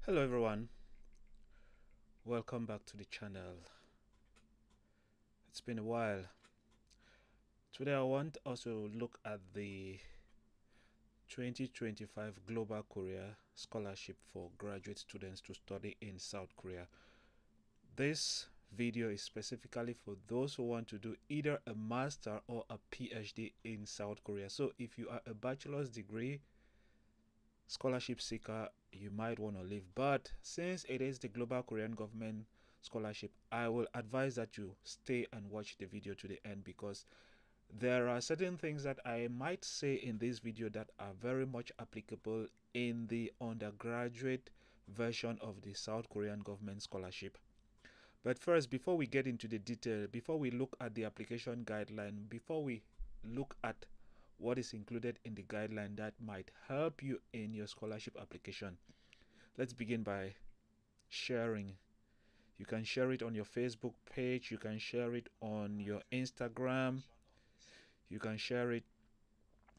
Hello everyone, welcome back to the channel. It's been a while. Today I want us to look at the 2025 Global Korea Scholarship for graduate students to study in South Korea. This video is specifically for those who want to do either a master or a PhD in South Korea. So if you are a bachelor's degree scholarship seeker, you might want to leave, but since it is the Global Korean Government Scholarship, I will advise that you stay and watch the video to the end, because there are certain things that I might say in this video that are very much applicable in the undergraduate version of the South Korean Government Scholarship. But first, before we get into the detail, before we look at the application guideline, before we look at what is included in the guideline that might help you in your scholarship application, let's begin by sharing. You can share it on your Facebook page, you can share it on your Instagram, you can share it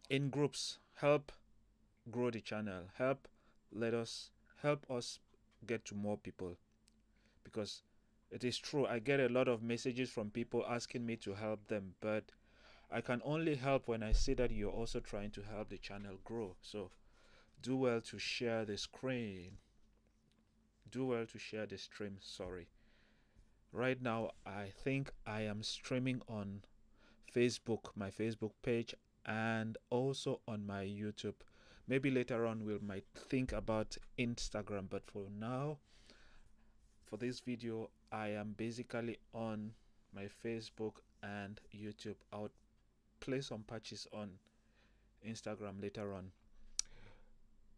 in groups. Help grow the channel, help us get to more people, because it is true, I get a lot of messages from people asking me to help them, but I can only help when I see that you're also trying to help the channel grow. So do well to share the screen. Do well to share the stream, sorry. Right now, I think I am streaming on Facebook, my Facebook page, and also on my YouTube. Maybe later on we might think about Instagram, but for now, for this video, I am basically on my Facebook and YouTube. I'll play some patches on Instagram later on.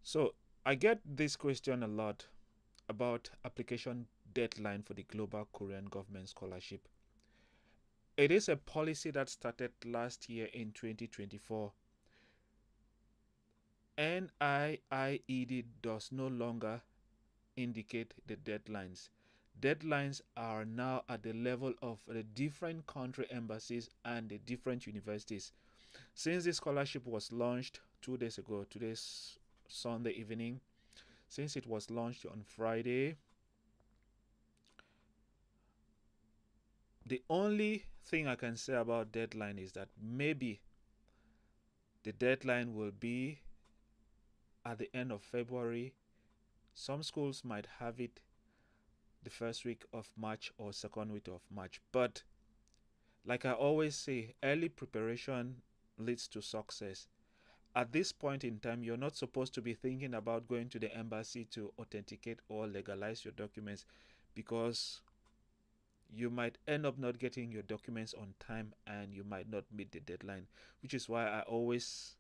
So I get this question a lot about application deadline for the Global Korean Government Scholarship. It is a policy that started last year in 2024. NIIED does no longer indicate the deadlines. Deadlines are now at the level of the different country embassies and the different universities. Since the scholarship was launched 2 days ago, today's Sunday evening, since it was launched on Friday, the only thing I can say about deadline is that maybe the deadline will be at the end of February. Some schools might have it the first week of March or second week of March. But like I always say, early preparation leads to success. At this point in time, you're not supposed to be thinking about going to the embassy to authenticate or legalize your documents, because you might end up not getting your documents on time and you might not meet the deadline, which is why I always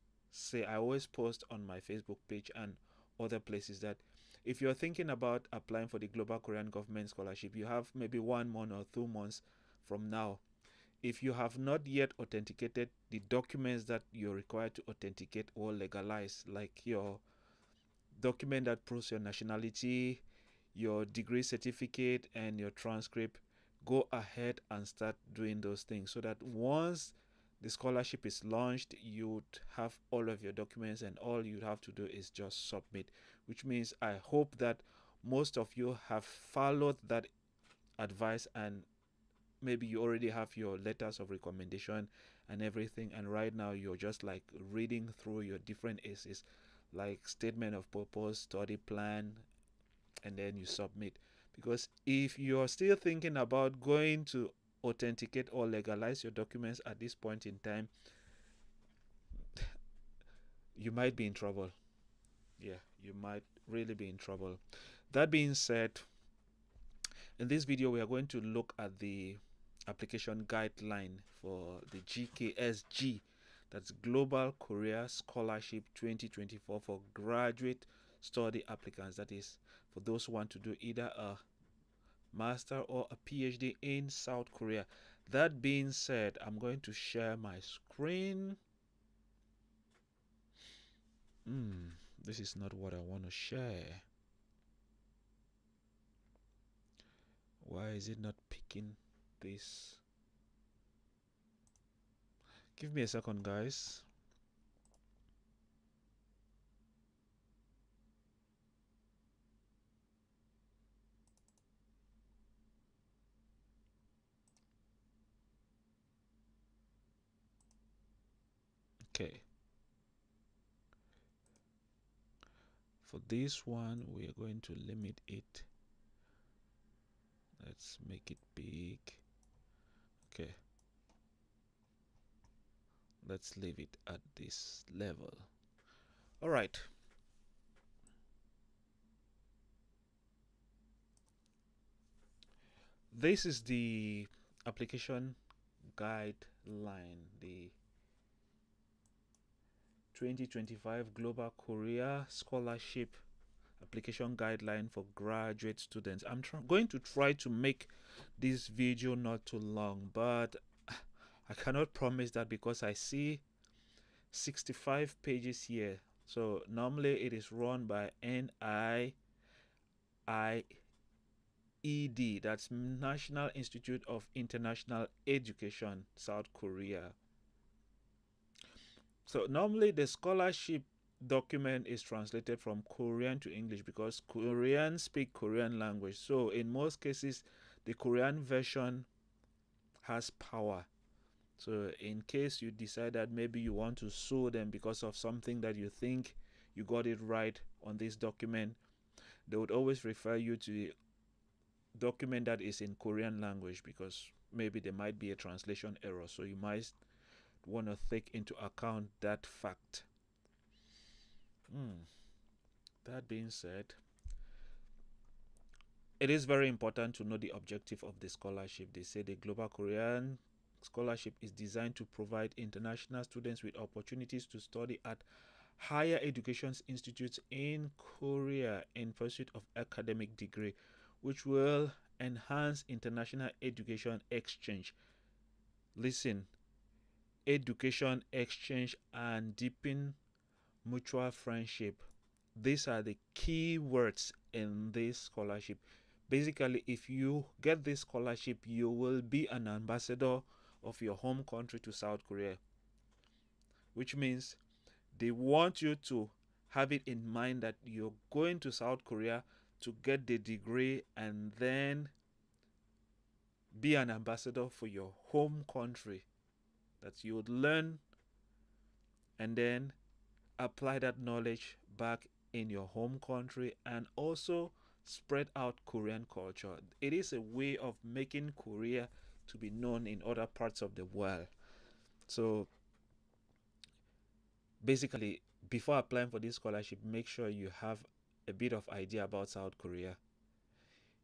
post on my Facebook page and other places that if you're thinking about applying for the Global Korean Government Scholarship, you have maybe 1 month or 2 months from now. If you have not yet authenticated the documents that you're required to authenticate or legalize, like your document that proves your nationality, your degree certificate, and your transcript, go ahead and start doing those things, so that once the scholarship is launched, you would have all of your documents and all you have to do is just submit. Which means I hope that most of you have followed that advice, and maybe you already have your letters of recommendation and everything, and right now you're just like reading through your different essays, like statement of purpose, study plan, and then you submit. Because if you're still thinking about going to authenticate or legalize your documents at this point in time, you might be in trouble. Yeah, you might really be in trouble. That being said, in this video we are going to look at the application guideline for the GKSG, that's Global Korea Scholarship 2024 for graduate study applicants. That is for those who want to do either a master or a PhD in South Korea. That being said, I'm going to share my screen. This is not what I want to share. Why is it not picking this? Give me a second, guys. Okay. For this one, we are going to limit it. Let's make it big. Okay. Let's leave it at this level. All right. This is the application guideline, the 2025 Global Career Scholarship application guideline for graduate students. I'm going to try to make this video not too long, but I cannot promise that because I see 65 pages here. So normally it is run by NIIED, that's National Institute of International Education, South Korea. So normally the scholarship document is translated from Korean to English because Koreans speak Korean language. So in most cases, the Korean version has power. So in case you decide that maybe you want to sue them because of something that you think you got it right on this document, they would always refer you to the document that is in Korean language because maybe there might be a translation error. So you might want to take into account that fact. That being said, it is very important to know the objective of the scholarship. They say the Global Korean Scholarship is designed to provide international students with opportunities to study at higher education institutes in Korea in pursuit of academic degree, which will enhance international education exchange. Listen, education exchange and deepen mutual friendship. These are the key words in this scholarship. Basically, if you get this scholarship, you will be an ambassador of your home country to South Korea, which means they want you to have it in mind that you're going to South Korea to get the degree and then be an ambassador for your home country, that you would learn and then apply that knowledge back in your home country and also spread out Korean culture. It is a way of making Korea to be known in other parts of the world. So basically, before applying for this scholarship, make sure you have a bit of idea about South Korea.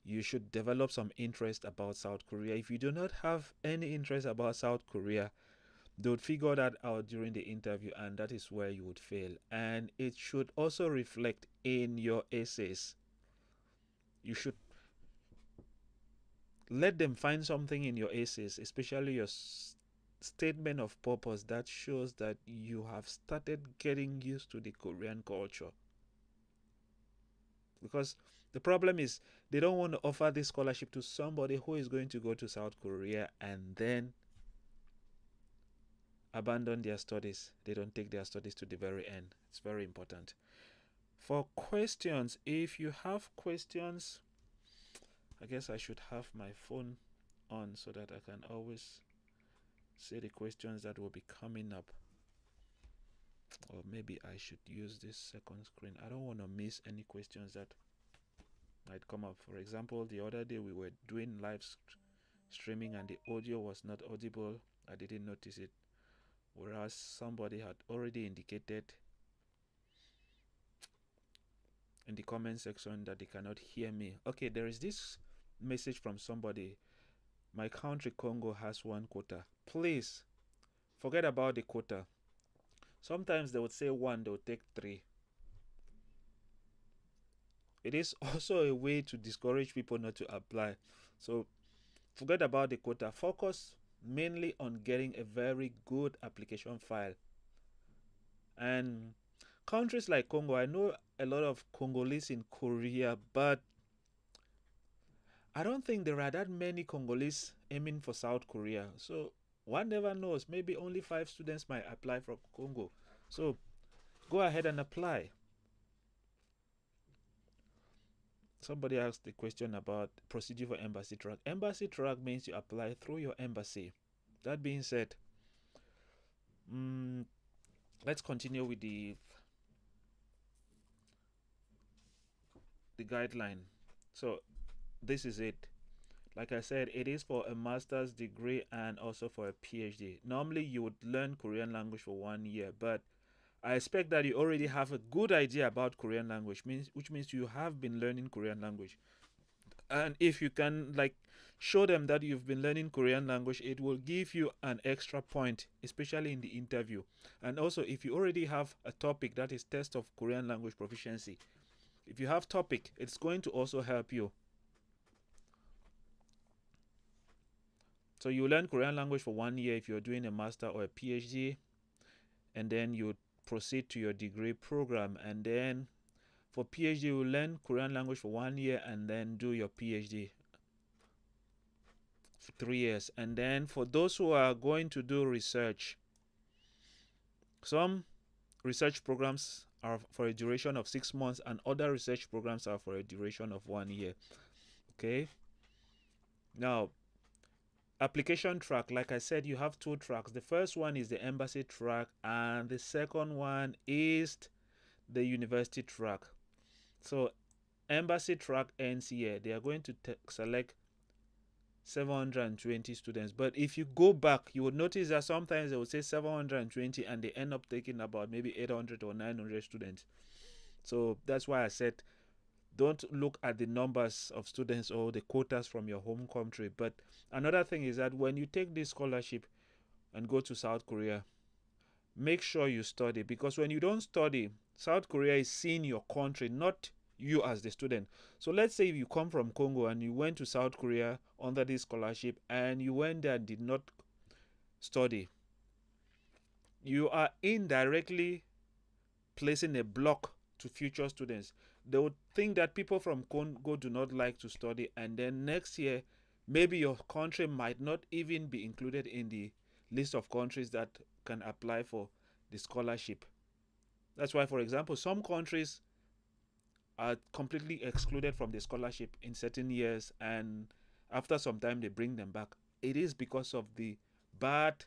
You should develop some interest about South Korea. If you do not have any interest about South Korea, they would figure that out during the interview, and that is where you would fail. And it should also reflect in your essays. You should let them find something in your essays, especially your statement of purpose, that shows that you have started getting used to the Korean culture. Because the problem is they don't want to offer this scholarship to somebody who is going to go to South Korea and then abandon their studies. They don't take their studies to the very end. It's very important. For questions, if you have questions, I guess I should have my phone on so that I can always see the questions that will be coming up. Or maybe I should use this second screen. I don't want to miss any questions that might come up. For example, the other day we were doing live streaming and the audio was not audible. I didn't notice it, whereas somebody had already indicated in the comment section that they cannot hear me. Okay, there is this message from somebody. My country, Congo, has one quota. Please forget about the quota. Sometimes they would say one, they would take three. It is also a way to discourage people not to apply. So forget about the quota. Focus mainly on getting a very good application file. And countries like Congo, I know a lot of Congolese in Korea, but I don't think there are that many Congolese aiming for South Korea. So one never knows. Maybe only 5 students might apply from Congo. So go ahead and apply. Somebody asked the question about procedure for embassy track. Embassy track means you apply through your embassy. That being said, let's continue with the guideline. So this is it. Like I said, it is for a master's degree and also for a PhD. Normally you would learn Korean language for 1 year, but I expect that you already have a good idea about Korean language, which means you have been learning Korean language. And if you can like show them that you've been learning Korean language, it will give you an extra point, especially in the interview. And also, if you already have a topic that is test of Korean language proficiency, if you have topic, it's going to also help you. So you learn Korean language for 1 year if you're doing a master or a PhD, and then you proceed to your degree program. And then for PhD, you learn Korean language for 1 year and then do your PhD for 3 years. And then for those who are going to do research, some research programs are for a duration of 6 months and other research programs are for a duration of 1 year. Okay. Now, application track, like I said, you have 2 tracks. The first one is the embassy track and the second one is the university track. So embassy track ends here. They are going to select 720 students, but if you go back, you would notice that sometimes they will say 720 and they end up taking about maybe 800 or 900 students. So that's why I said don't look at the numbers of students or the quotas from your home country. But another thing is that when you take this scholarship and go to South Korea, make sure you study, because when you don't study, South Korea is seeing your country, not you as the student. So let's say if you come from Congo and you went to South Korea under this scholarship and you went there and did not study, you are indirectly placing a block to future students. They would think that people from Congo do not like to study, and then next year maybe your country might not even be included in the list of countries that can apply for the scholarship. That's why, for example, some countries are completely excluded from the scholarship in certain years, and after some time they bring them back. It is because of the bad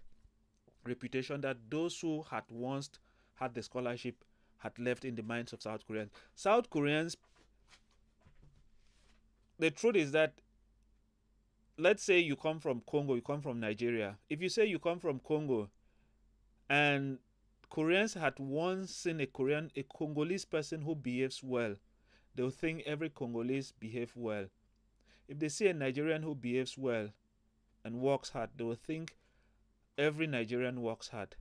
reputation that those who had once had the scholarship had left in the minds of South Koreans. South Koreans, the truth is that, let's say you come from Congo, you come from Nigeria. If you say you come from Congo and Koreans had once seen a Congolese person who behaves well, they'll think every Congolese behave well. If they see a Nigerian who behaves well and works hard, they will think every Nigerian works hard.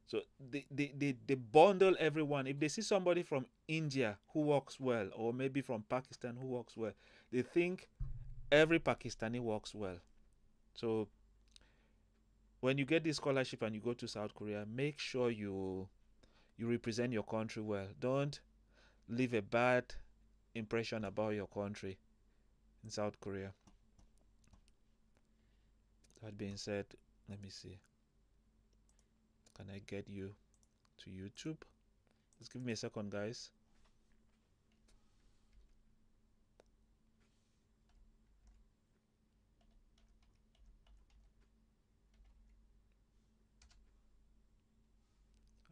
So they bundle everyone. If they see somebody from India who works well, or maybe from Pakistan who works well, they think every Pakistani works well. So when you get this scholarship and you go to South Korea, make sure you represent your country well. Don't leave a bad impression about your country in South Korea. That being said, let me see. Can I get you to YouTube? Just give me a second, guys.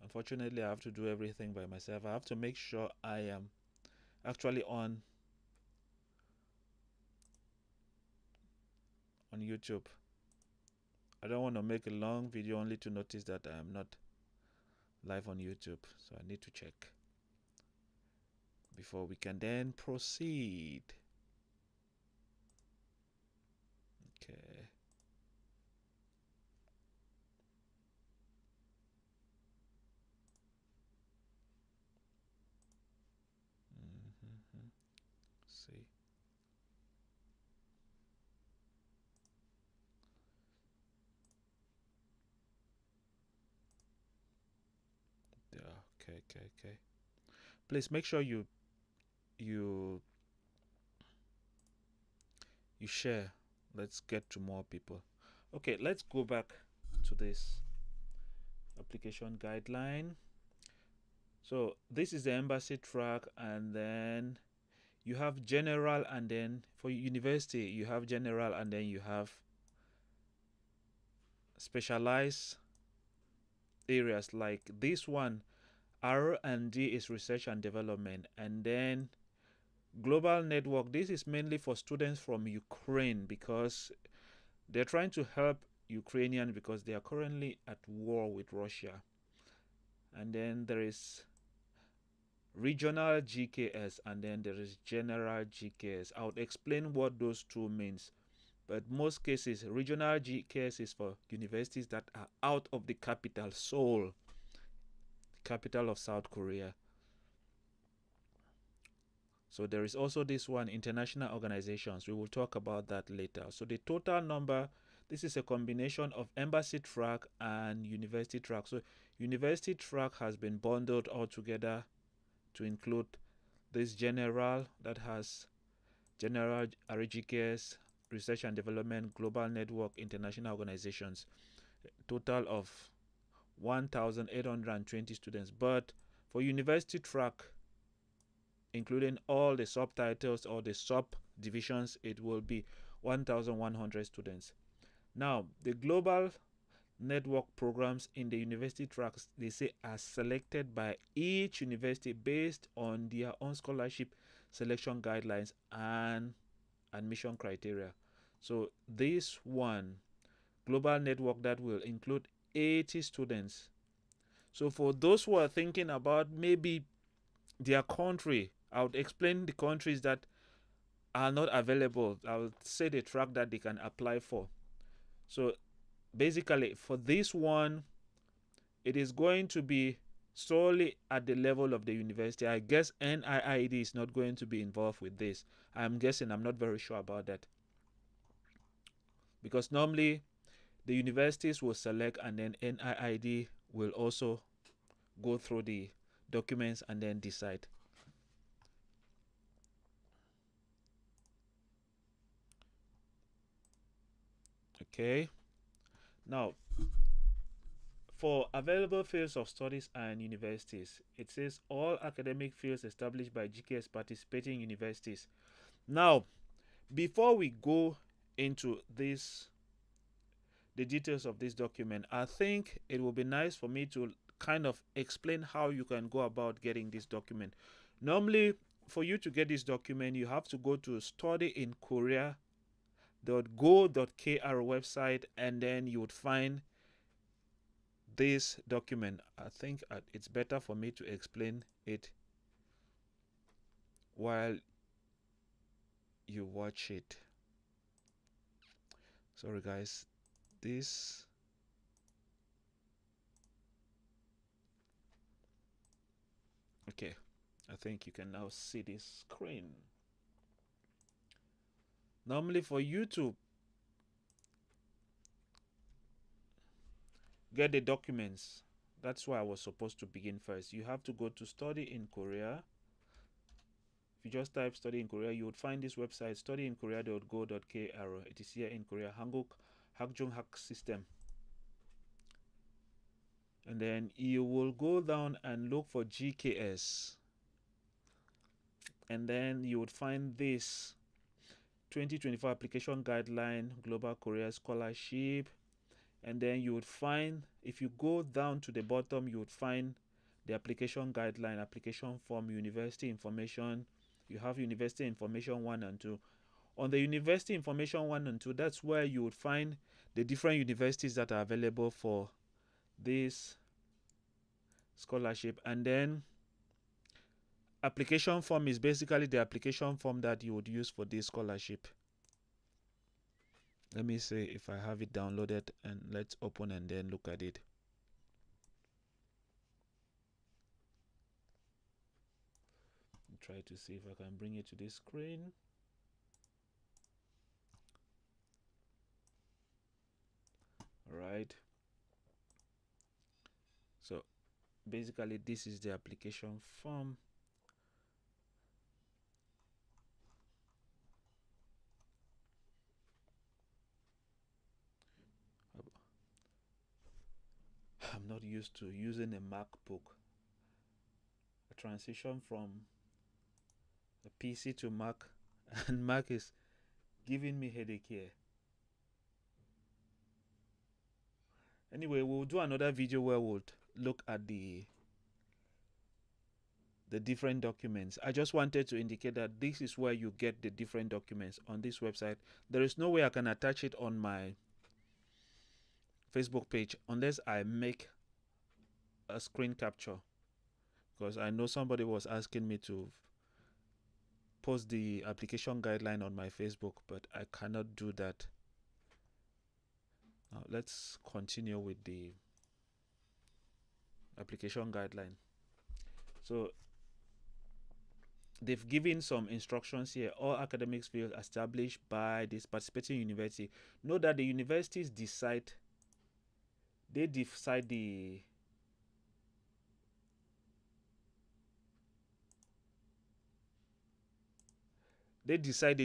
Unfortunately, I have to do everything by myself. I have to make sure I am actually on YouTube. I don't want to make a long video only to notice that I am not live on YouTube. So I need to check before we can then proceed. Okay. See. Yeah. Okay. Please make sure you share. Let's get to more people. Okay, let's go back to this application guideline. So this is the embassy track, and then you have general, and then for university you have general, and then you have specialized areas like this one. R&D is research and development, and then global network, this is mainly for students from Ukraine because they're trying to help Ukrainians because they are currently at war with Russia. And then there is regional GKS, and then there is general GKS. I would explain what those two means, but most cases regional GKS is for universities that are out of the capital, Seoul, capital of South Korea. So there is also this one, international organizations. We will talk about that later. So the total number, this is a combination of embassy track and university track. So university track has been bundled all together to include this general, that has general RGKS, research and development, global network, international organizations. Total of 1,820 students. But for university track, including all the subtitles or the subdivisions, it will be 1,100 students. Now, the global network programs in the university tracks, they say, are selected by each university based on their own scholarship selection guidelines and admission criteria. So this one, global network, that will include 80 students. So for those who are thinking about maybe their country, I would explain the countries that are not available. I would say the track that they can apply for. So basically for this one, it is going to be solely at the level of the university. I guess NIID is not going to be involved with this. I'm guessing, I'm not very sure about that, because normally the universities will select and then NIID will also go through the documents and then decide. Okay, now for available fields of studies and universities, it says all academic fields established by GKS participating universities. Now, before we go into this, the details of this document, I think it will be nice for me to kind of explain how you can go about getting this document. Normally, for you to get this document, you have to go to studyinkorea.go.kr website, and then you would find this document. I think it's better for me to explain it while you watch it. Sorry guys, this okay, I think you can now see this screen. Normally for you to get the documents, that's why I was supposed to begin first. You have to go to Study in Korea. If you just type Study in Korea, you would find this website, studyinkorea.go.kr. It is here in Korea, Hanguk Hakjong Hak system. And then you will go down and look for GKS. And then you would find this 2024 application guideline, Global Korea Scholarship. And then you would find, if you go down to the bottom, you would find the application guideline, application form, university information. You have university information 1 and 2. On the university information 1 and 2, that's where you would find the different universities that are available for this scholarship. And then application form is basically the application form that you would use for this scholarship. Let me see if I have it downloaded, and let's open and then look at it. Try to see if I can bring it to this screen. All right. So basically this is the application form. I'm not used to using a MacBook. A transition from a PC to Mac, and Mac is giving me headache here. Anyway, we'll do another video where we'll look at the different documents. I just wanted to indicate that this is where you get the different documents on this website. There is no way I can attach it on my Facebook page unless I make a screen capture, because I know somebody was asking me to post the application guideline on my Facebook, but I cannot do that. Now let's continue with the application guideline. So they've given some instructions here. All academic fields established by this participating university. Note that the universities decide the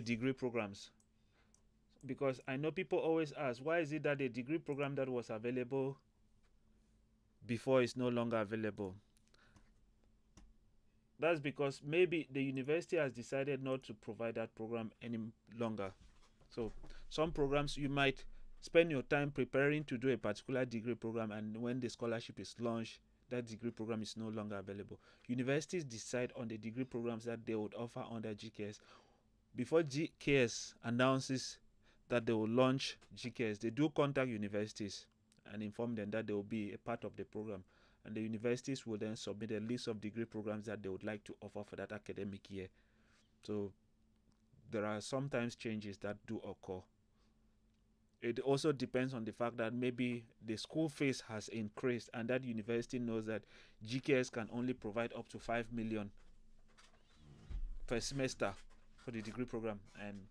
degree programs, because I know people always ask, why is it that the degree program that was available before is no longer available? That's because maybe the university has decided not to provide that program any longer. So some programs you might spend your time preparing to do a particular degree program, and when the scholarship is launched, that degree program is no longer available. Universities decide on the degree programs that they would offer under GKS. Before GKS announces that they will launch GKS, they do contact universities and inform them that they will be a part of the program, and the universities will then submit a list of degree programs that they would like to offer for that academic year. So there are sometimes changes that do occur. It also depends on the fact that maybe the school fees has increased, and that university knows that GKS can only provide up to 5 million per semester for the degree program, and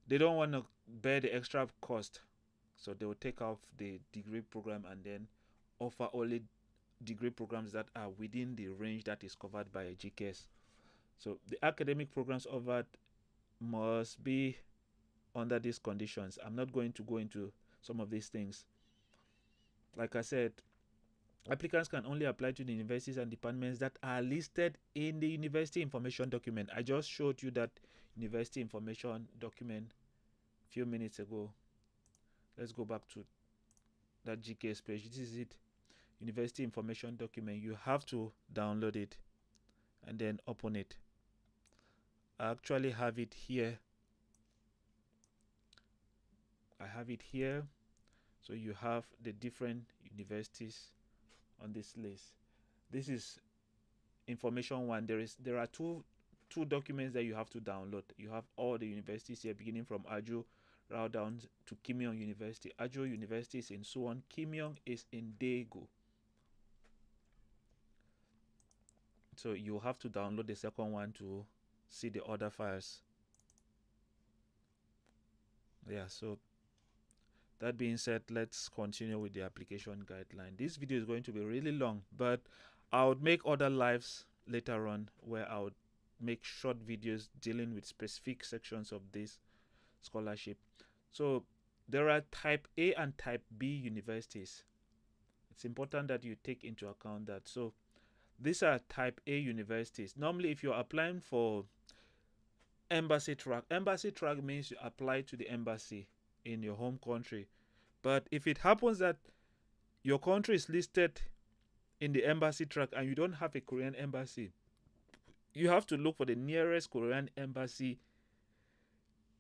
they don't want to bear the extra cost, so they will take off the degree program and then offer only degree programs that are within the range that is covered by a GKS. So the academic programs offered must be under these conditions. I'm not going to go into some of these things. Like I said, applicants can only apply to the universities and departments that are listed in the university information document. I just showed you that university information document a few minutes ago. Let's go back to that GKS page. This is it, university information document. You have to download it and then open it. I actually have it here. So you have the different universities on this list. This is information one. There are two documents that you have to download. You have all the universities here, beginning from Ajo right down to Kim Young University. Ajo University is in Suwon. Kim Young is in Daegu. So you have to download the second one to see the other files. Yeah, so that being said, let's continue with the application guideline. This video is going to be really long, but I would make other lives later on where I would make short videos dealing with specific sections of this scholarship. So there are type A and type B universities. It's important that you take into account that. So these are type A universities. Normally, if you're applying for embassy track means you apply to the embassy in your home country. But if it happens that your country is listed in the embassy track and you don't have a Korean embassy, you have to look for the nearest Korean embassy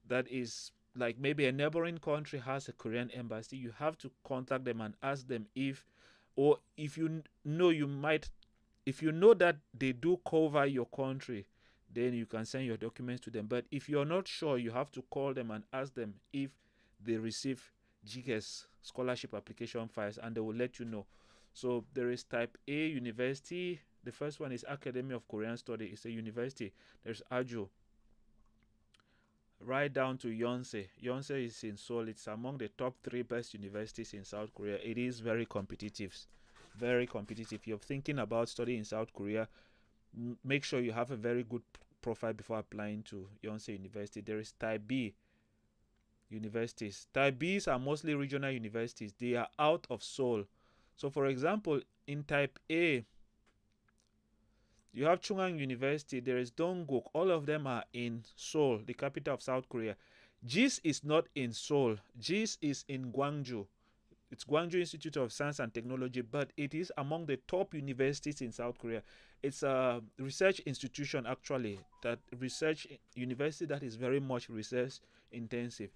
that is, like, maybe a neighboring country has a Korean embassy. You have to contact them and ask them if you know that they do cover your country, then you can send your documents to them. But if you're not sure, you have to call them and ask them if they receive GKS scholarship application files, and they will let you know. So there is type A university. The first one is Academy of Korean Study. It's a university. There's Ajo. Right down to Yonsei. Yonsei is in Seoul. It's among the top 3 best universities in South Korea. It is very competitive. Very competitive. If you're thinking about studying in South Korea, make sure you have a very good profile before applying to Yonsei University. There is type B universities. Type Bs are mostly regional universities. They are out of Seoul. So for example, in type A, you have Chungang University, there is Dongguk. All of them are in Seoul, the capital of South Korea. JIS is not in Seoul. JIS is in Gwangju. It's Gwangju Institute of Science and Technology, but it is among the top universities in South Korea. It's a research institution, actually, that research university that is very much research intensive.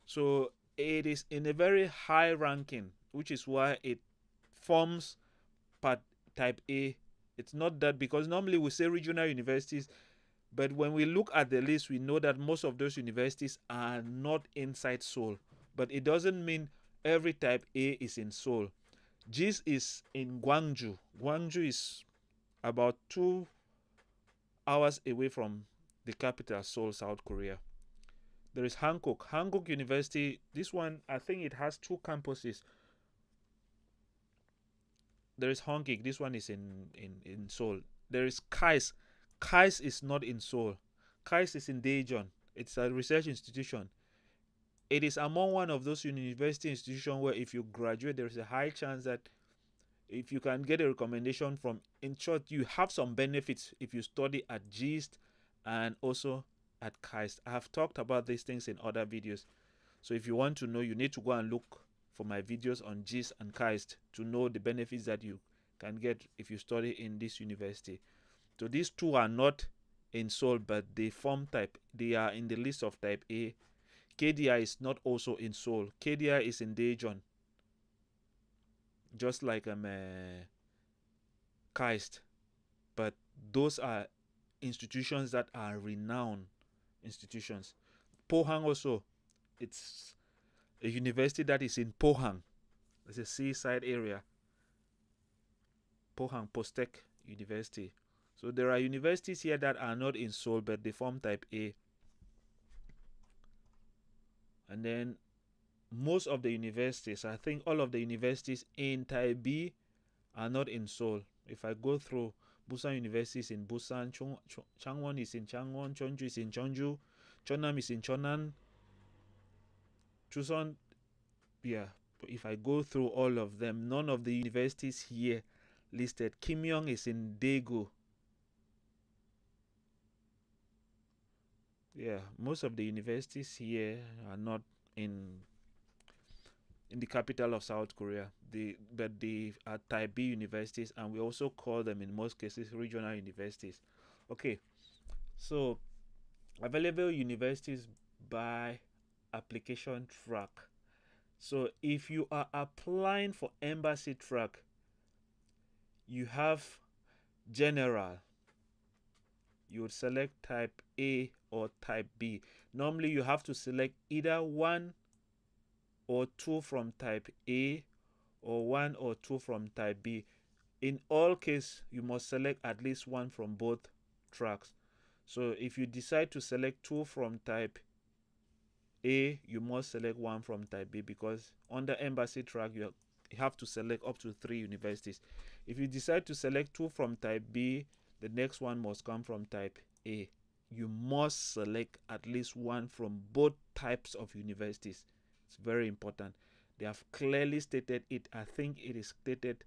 So it is in a very high ranking, which is why it forms part type A. It's not that, because normally we say regional universities, but when we look at the list, we know that most of those universities are not inside Seoul. But it doesn't mean every type A is in Seoul. GIS is in Gwangju. Gwangju is about 2 hours away from the capital, Seoul, South Korea. There is Hankook. Hankook University, this one, I think it has 2 campuses. There is Hongik. This one is in Seoul. There is KAIS. KAIS is not in Seoul. KAIS is in Daejeon. It's a research institution. It is among one of those university institutions where if you graduate, there is a high chance that if you can get a recommendation from, in short, you have some benefits if you study at GIST and also at KAIST. I have talked about these things in other videos. So if you want to know, you need to go and look for my videos on GIST and KAIST to know the benefits that you can get if you study in this university. So these two are not in Seoul, but they form type. They are in the list of type A. KDI is not also in Seoul. KDI is in Daejeon, just like KAIST. But those are institutions that are renowned institutions. Pohang also, it's a university that is in Pohang. It's a seaside area. Pohang Postek University. So there are universities here that are not in Seoul, but they form type A. And then most of the universities, I think all of the universities in type B are not in Seoul. If I go through, Busan University is in Busan, Changwon is in Changwon, Cheonju is in Cheonju, Cheonnam is in Cheonnan, Chuseon, yeah. But if I go through all of them, none of the universities here listed. Kimyong is in Daegu. Yeah, most of the universities here are not in the capital of South Korea. But they are type B universities, and we also call them in most cases regional universities. Okay, so available universities by application track. So if you are applying for embassy track, you have general. You would select type A or type B. Normally you have to select either 1 or 2 from type A or 1 or 2 from type B. In all cases, you must select at least 1 from both tracks. So if you decide to select 2 from type A, you must select 1 from type B, because under embassy track you have to select up to 3 universities. If you decide to select 2 from type B, the next one must come from type A. You must select at least 1 from both types of universities. It's very important. They have clearly stated it. I think it is stated,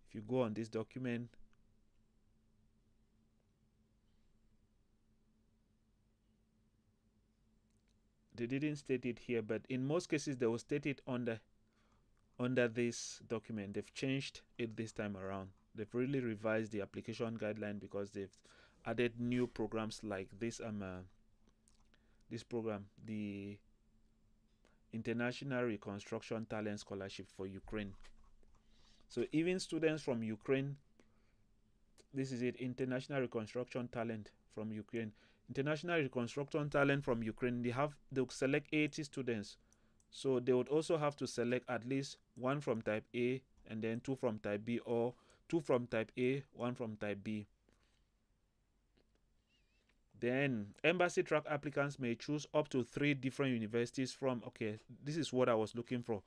if you go on this document, they didn't state it here, but in most cases they will state it under this document. They've changed it this time around. They've really revised the application guideline because they've added new programs like this this program, the International Reconstruction Talent Scholarship for Ukraine. So even students from Ukraine, this is it, International Reconstruction Talent from Ukraine. International Reconstruction Talent from Ukraine, they'll select 80 students. So they would also have to select at least 1 from type A and then 2 from type B, or 2 from type A, 1 from type B. Then embassy track applicants may choose up to 3 different universities from, okay, this is what I was looking for.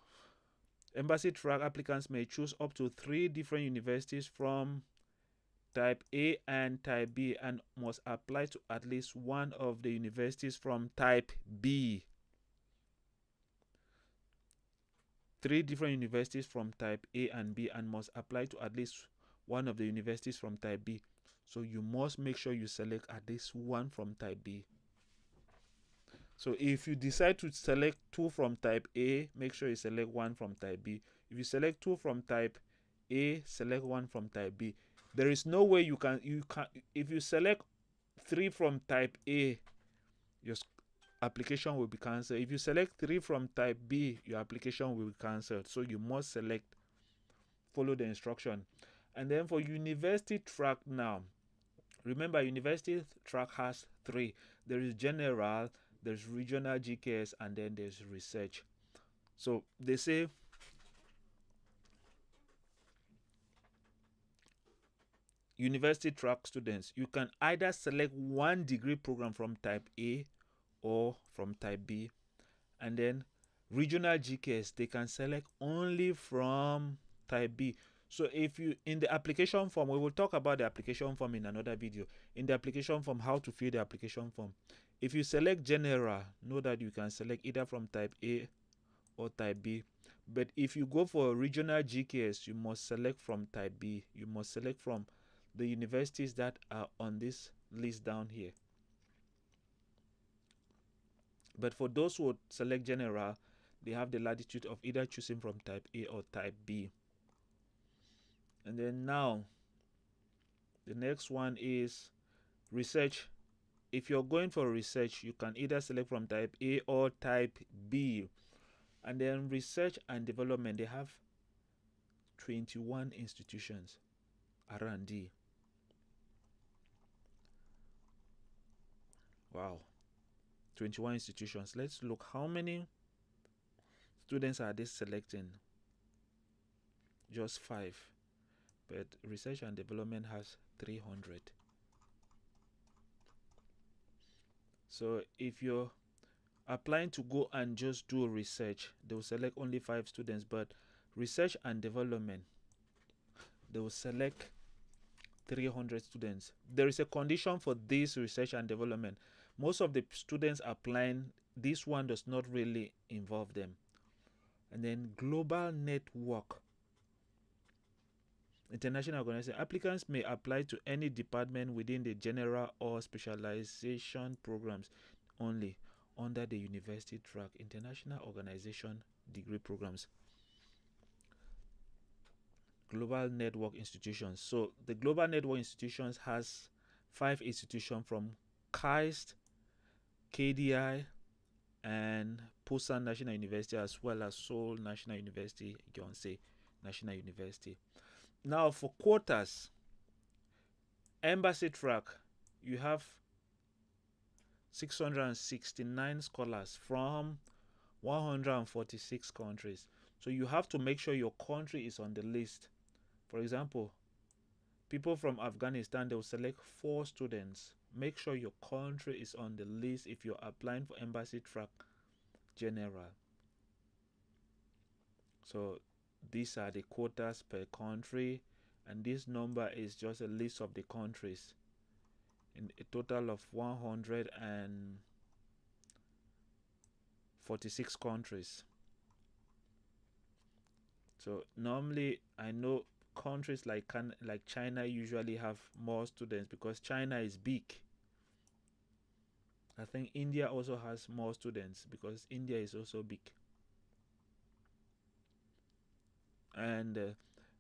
Embassy track applicants may choose up to 3 different universities from type A and type B, and must apply to at least 1 of the universities from type B. 3 different universities from type A and B, and must apply to at least 1 of the universities from type B. So you must make sure you select at least 1 from type B. So if you decide to select 2 from type A, make sure you select 1 from type B. If you select 2 from type A, select 1 from type B. There is no way you can if you select 3 from type A, your application will be cancelled. If you select 3 from type B, your application will be cancelled. So you must follow the instruction. And then for university track now, remember university track has 3. There is general, there's regional GKS, and then there's research. So they say university track students, you can either select 1 degree program from type A or from type B. And then regional GKS, they can select only from type B. So if you, in the application form, we will talk about the application form in another video. In the application form, how to fill the application form. If you select general, know that you can select either from type A or type B. But if you go for regional GKS, you must select from type B. You must select from the universities that are on this list down here. But for those who would select general, they have the latitude of either choosing from type A or type B. And then now, the next one is research. If you're going for research, you can either select from type A or type B. And then research and development, they have 21 institutions, R&D. Wow. 21 institutions. Let's look how many students are they selecting. Just 5. But research and development has 300. So if you're applying to go and just do research, they will select only 5 students. But research and development, they will select 300 students. There is a condition for this research and development. Most of the students applying, this one does not really involve them. And then global network, international organization. Applicants may apply to any department within the general or specialization programs only under the university track. International organization degree programs. Global network institutions. So the global network institutions has 5 institutions from KAIST, KDI, and Pusan National University, as well as Seoul National University, Gyeongsei National University. Now for quotas, embassy track, you have 669 scholars from 146 countries. So you have to make sure your country is on the list. For example, people from Afghanistan, they will select 4 students. Make sure your country is on the list if you're applying for embassy track general. So these are the quotas per country, and this number is just a list of the countries in a total of 146 countries. So normally, I know countries like China usually have more students because China is big. I think India also has more students because India is also big. And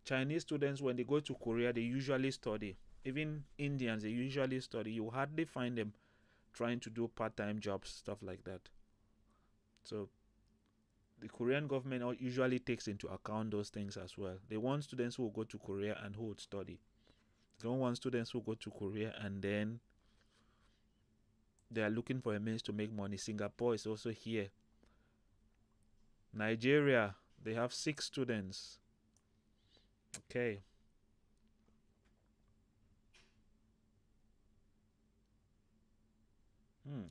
Chinese students, when they go to Korea, they usually study. Even Indians, they usually study. You hardly find them trying to do part-time jobs, stuff like that. So the Korean government usually takes into account those things as well. They want students who will go to Korea and who would study. They don't want students who go to Korea and then they are looking for a means to make money. Singapore is also here. Nigeria, they have 6 students. Okay.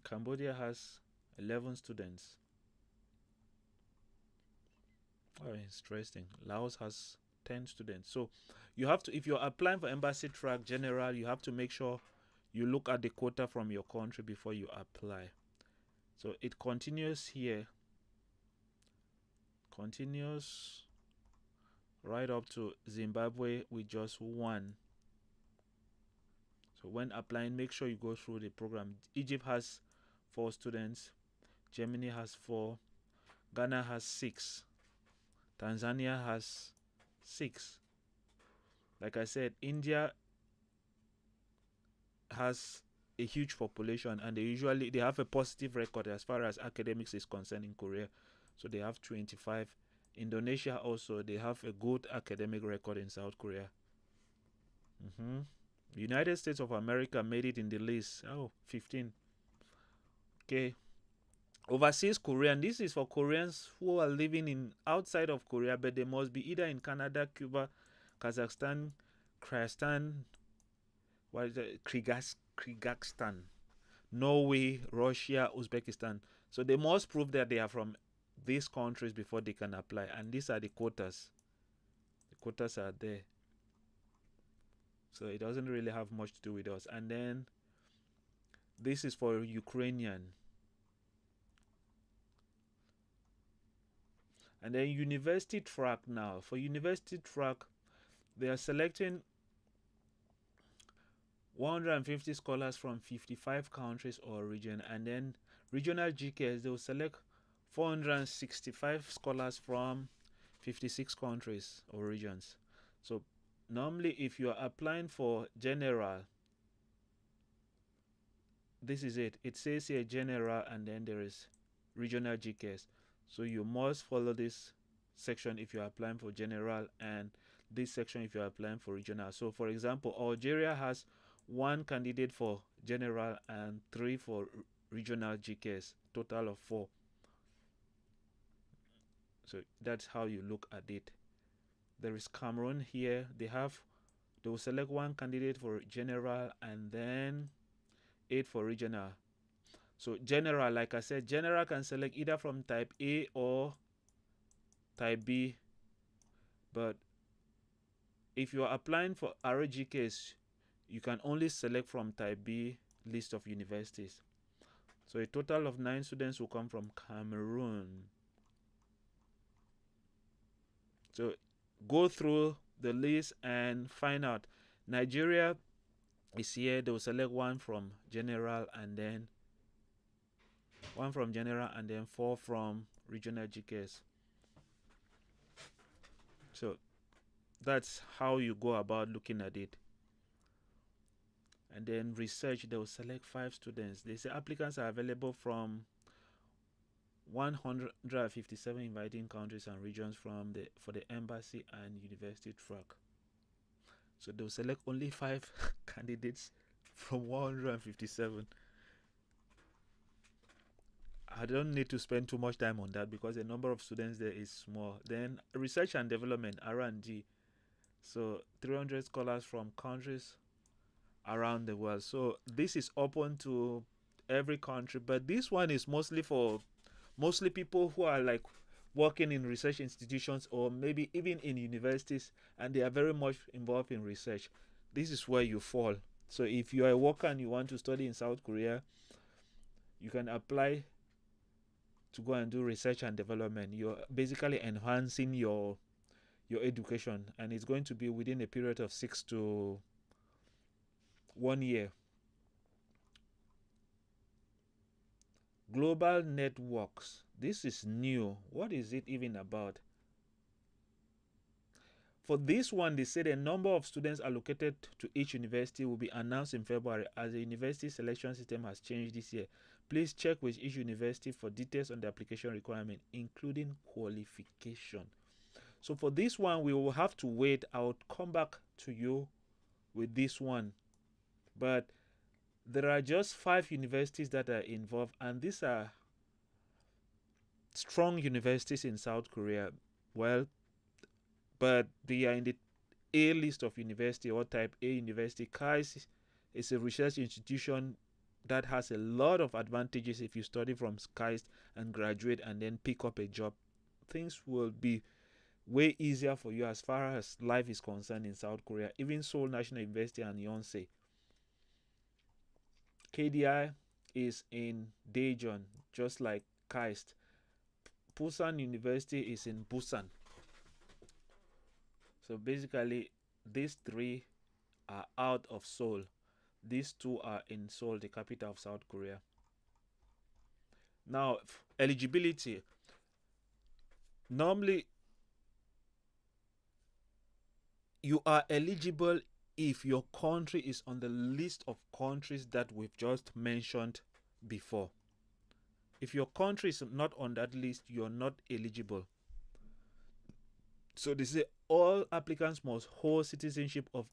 Cambodia has 11 students. Oh, interesting. Laos has 10 students. So you have to, if you're applying for embassy track general, you have to make sure you look at the quota from your country before you apply. So it continues here. Continues right up to Zimbabwe with just 1. So when applying, make sure you go through the program. Egypt has 4 students. Germany has 4. Ghana has 6. Tanzania has 6. Like I said, India has a huge population, and they have a positive record as far as academics is concerned in Korea. So they have 25. Indonesia also, they have a good academic record in South Korea. United States of America made it in the list. 15. Okay. Overseas Korean. This is for Koreans who are living in outside of Korea, but they must be either in Canada, Cuba, Kazakhstan, Kyrgyzstan, Kyrgyzstan, Norway, Russia, Uzbekistan. So they must prove that they are from these countries before they can apply. And these are the quotas. The quotas are there. So it doesn't really have much to do with us. And then this is for Ukrainian. And then university track now. For university track, they are selecting 150 scholars from 55 countries or region. And then regional GKS, they will select 465 scholars from 56 countries or regions. So normally if you are applying for general, this is it. It says here general, and then there is regional GKS. So you must follow this section if you are applying for general, and this section if you are applying for regional. So for example, Algeria has 1 candidate for general and 3 for regional GKS, total of 4. So that's how you look at it. There is Cameroon here. They will select 1 candidate for general and then 8 for regional. So general, like I said, general can select either from type A or type B. But if you are applying for RGKs, you can only select from type B list of universities. So a total of 9 students will come from Cameroon. So go through the list and find out. Nigeria is here. They will select 1 from general and then 1 from general and then 4 from regional GKS. So that's how you go about looking at it. And then research, they will select 5 students. They say applicants are available from 157 inviting countries and regions for the embassy and university track. So they'll select only 5 candidates from 157. I don't need to spend too much time on that because the number of students there is small. Then research and development, R&D. So 300 scholars from countries around the world. So this is open to every country, but this one is mostly people who are like working in research institutions or maybe even in universities, and they are very much involved in research. This is where you fall. So if you are a worker and you want to study in South Korea, you can apply to go and do research and development. You're basically enhancing your education, and it's going to be within a period of 6 to 1 year. Global networks. This is new. What is it even about? For this one, they say the number of students allocated to each university will be announced in February, as the university selection system has changed this year. Please check with each university for details on the application requirement, including qualification. So for this one, we will have to wait. I'll come back to you with this one. But there are just 5 universities that are involved, and these are strong universities in South Korea. Well, but they are in the A list of university or type A university. KAIST is a research institution that has a lot of advantages if you study from KAIST and graduate and then pick up a job. Things will be way easier for you as far as life is concerned in South Korea. Even Seoul National University and Yonsei. KDI is in Daejeon, just like KAIST. Busan University is in Busan. So basically, these 3 are out of Seoul. These 2 are in Seoul, the capital of South Korea. Now, eligibility. Normally, you are eligible if your country is on the list of countries that we've just mentioned before. If your country is not on that list, you're not eligible. So they say all applicants must hold citizenship of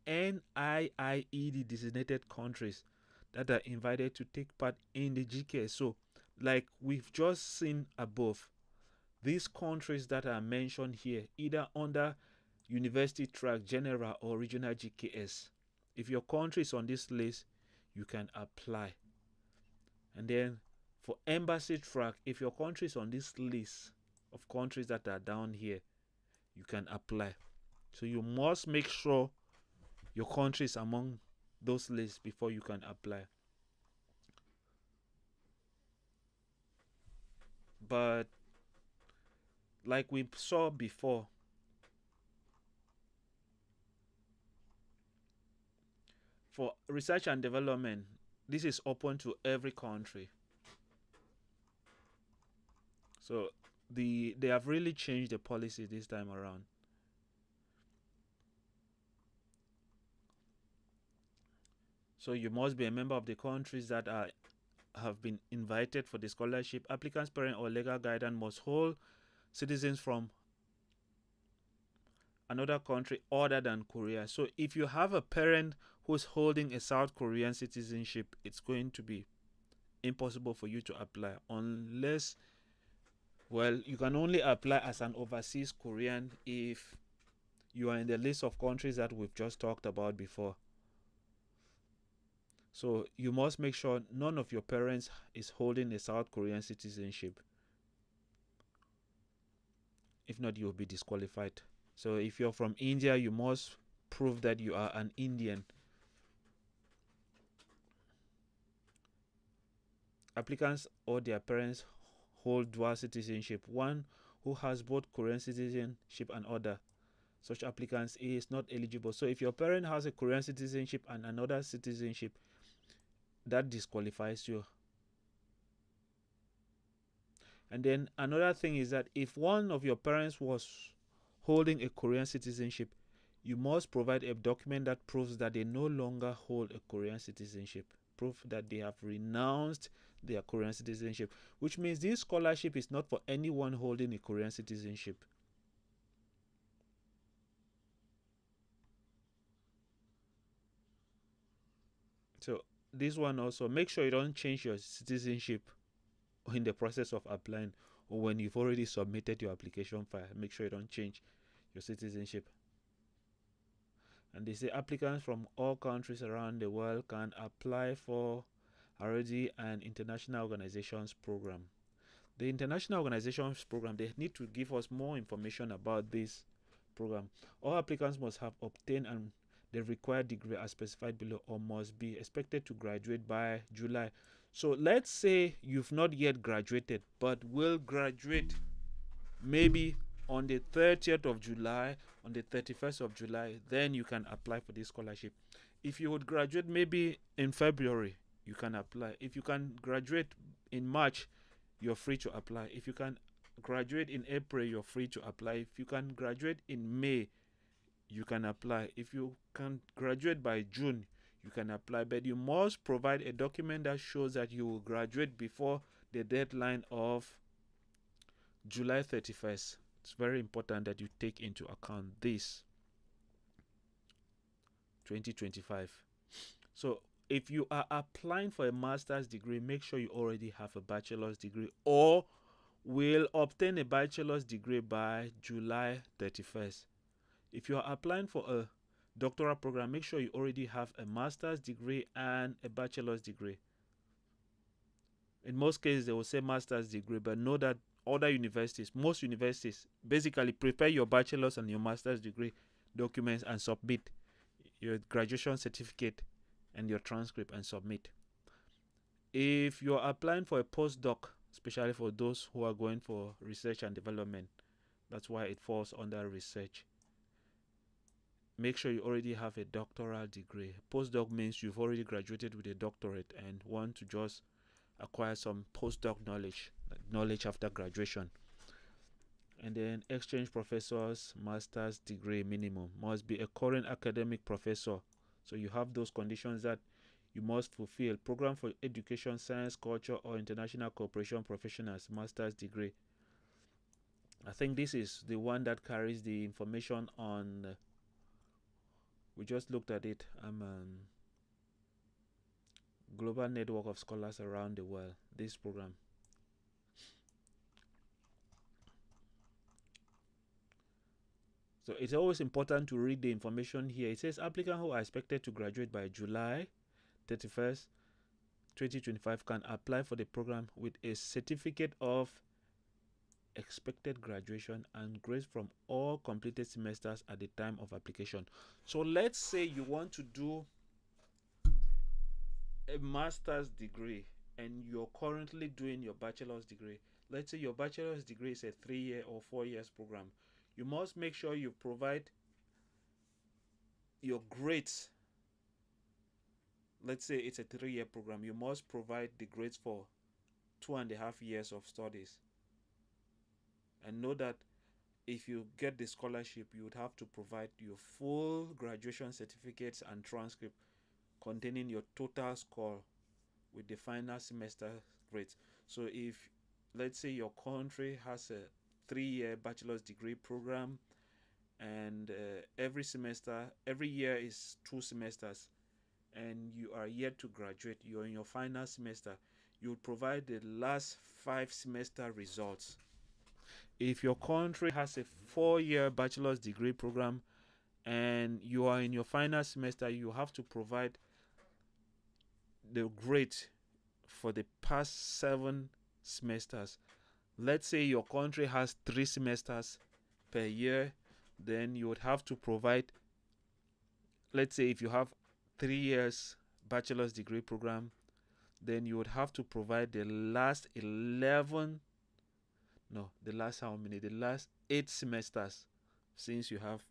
NIIED designated countries that are invited to take part in the GKS. So, like we've just seen above, these countries that are mentioned here, either under university track, general or regional GKS, if your country is on this list, you can apply. And then for embassy track, if your country is on this list of countries that are down here, you can apply. So you must make sure your country is among those lists before you can apply. But like we saw before, for research and development, this is open to every country. So they have really changed the policy this time around. So you must be a member of the countries that have been invited for the scholarship. Applicants' parent or legal guardian must hold citizens from another country other than Korea. So if you have a parent who's holding a South Korean citizenship, it's going to be impossible for you to apply unless, well, you can only apply as an overseas Korean if you are in the list of countries that we've just talked about before. So you must make sure none of your parents is holding a South Korean citizenship. If not, you'll be disqualified. So if you're from India, you must prove that you are an Indian. Applicants or their parents hold dual citizenship, one who has both Korean citizenship and other. Such applicants is not eligible. So if your parent has a Korean citizenship and another citizenship, that disqualifies you. And then another thing is that if one of your parents was holding a Korean citizenship, you must provide a document that proves that they no longer hold a Korean citizenship. Proof that they have renounced their Korean citizenship, which means this scholarship is not for anyone holding a Korean citizenship. So this one also, make sure you don't change your citizenship in the process of applying or when you've already submitted your application file. Make sure you don't change your citizenship. And they say applicants from all countries around the world can apply for already an international organizations program. The international organizations program, they need to give us more information about this program. All applicants must have obtained and the required degree as specified below or must be expected to graduate by July. So let's say you've not yet graduated but will graduate maybe on the 30th of July, on the 31st of July, then you can apply for this scholarship. If you would graduate maybe in February, you can apply. If you can graduate in March, you're free to apply. If you can graduate in April, you're free to apply. If you can graduate in May, you can apply. If you can graduate by June, you can apply. But you must provide a document that shows that you will graduate before the deadline of July 31st. It's very important that you take into account this 2025. So if you are applying for a master's degree, make sure you already have a bachelor's degree or will obtain a bachelor's degree by July 31st. If you are applying for a doctoral program, make sure you already have a master's degree and a bachelor's degree. In most cases, they will say master's degree, but know that other universities, most universities, basically prepare your bachelor's and your master's degree documents and submit your graduation certificate and your transcript and submit. If you're applying for a postdoc, especially for those who are going for research and development, that's why it falls under research. Make sure you already have a doctoral degree. Postdoc means you've already graduated with a doctorate and want to just acquire some postdoc knowledge after graduation. And then exchange professors, master's degree minimum, must be a current academic professor. So you have those conditions that you must fulfill. Program for education, science, culture, or international cooperation professionals, master's degree. I think this is the one that carries the information on. We just looked at it. Global network of scholars around the world. This program. So it's always important to read the information here. It says applicants who are expected to graduate by July 31st, 2025 can apply for the program with a certificate of expected graduation and grades from all completed semesters at the time of application. So let's say you want to do a master's degree and you're currently doing your bachelor's degree. Let's say your bachelor's degree is a 3-year or 4 years program. You must make sure you provide your grades. Let's say it's a 3-year program. You must provide the grades for 2.5 years of studies. And know that if you get the scholarship, you would have to provide your full graduation certificates and transcript containing your total score with the final semester grades. So if, let's say, your country has a 3-year bachelor's degree program, and every year is 2 semesters, and you are yet to graduate, you're in your final semester, you would provide the last 5 semester results. If your country has a 4-year bachelor's degree program and you are in your final semester, you have to provide the grade for the past 7 semesters. Let's say your country has 3 semesters per year, then you would have to provide, let's say if you have 3 years bachelor's degree program, then you would have to provide the last 8 semesters, since you have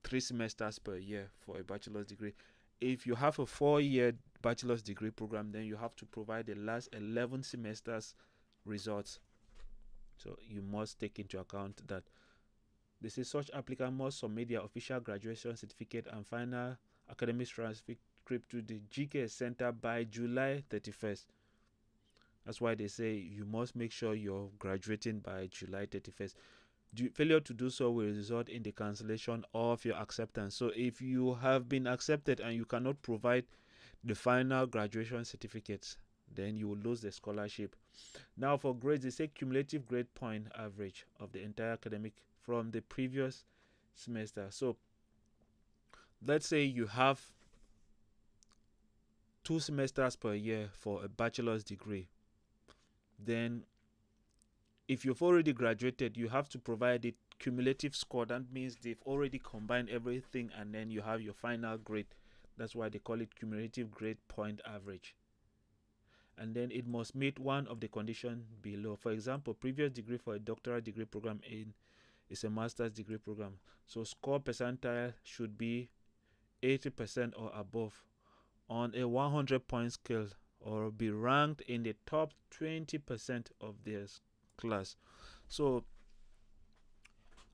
3 semesters per year for a bachelor's degree. If you have a 4-year bachelor's degree program, then you have to provide the last 11 semesters results. So you must take into account that. This is such applicant must submit their official graduation certificate and final academic transcript to the GK Center by July 31st. That's why they say you must make sure you're graduating by July 31st. Failure to do so will result in the cancellation of your acceptance. So if you have been accepted and you cannot provide the final graduation certificates, then you will lose the scholarship. Now for grades, they say cumulative grade point average of the entire academic from the previous semester. So let's say you have 2 semesters per year for a bachelor's degree. Then if you've already graduated, you have to provide the cumulative score. That means they've already combined everything and then you have your final grade. That's why they call it cumulative grade point average. And then it must meet one of the conditions below. For example, previous degree for a doctoral degree program is a master's degree program. So score percentile should be 80% or above on a 100-point scale, or be ranked in the top 20% of their class. So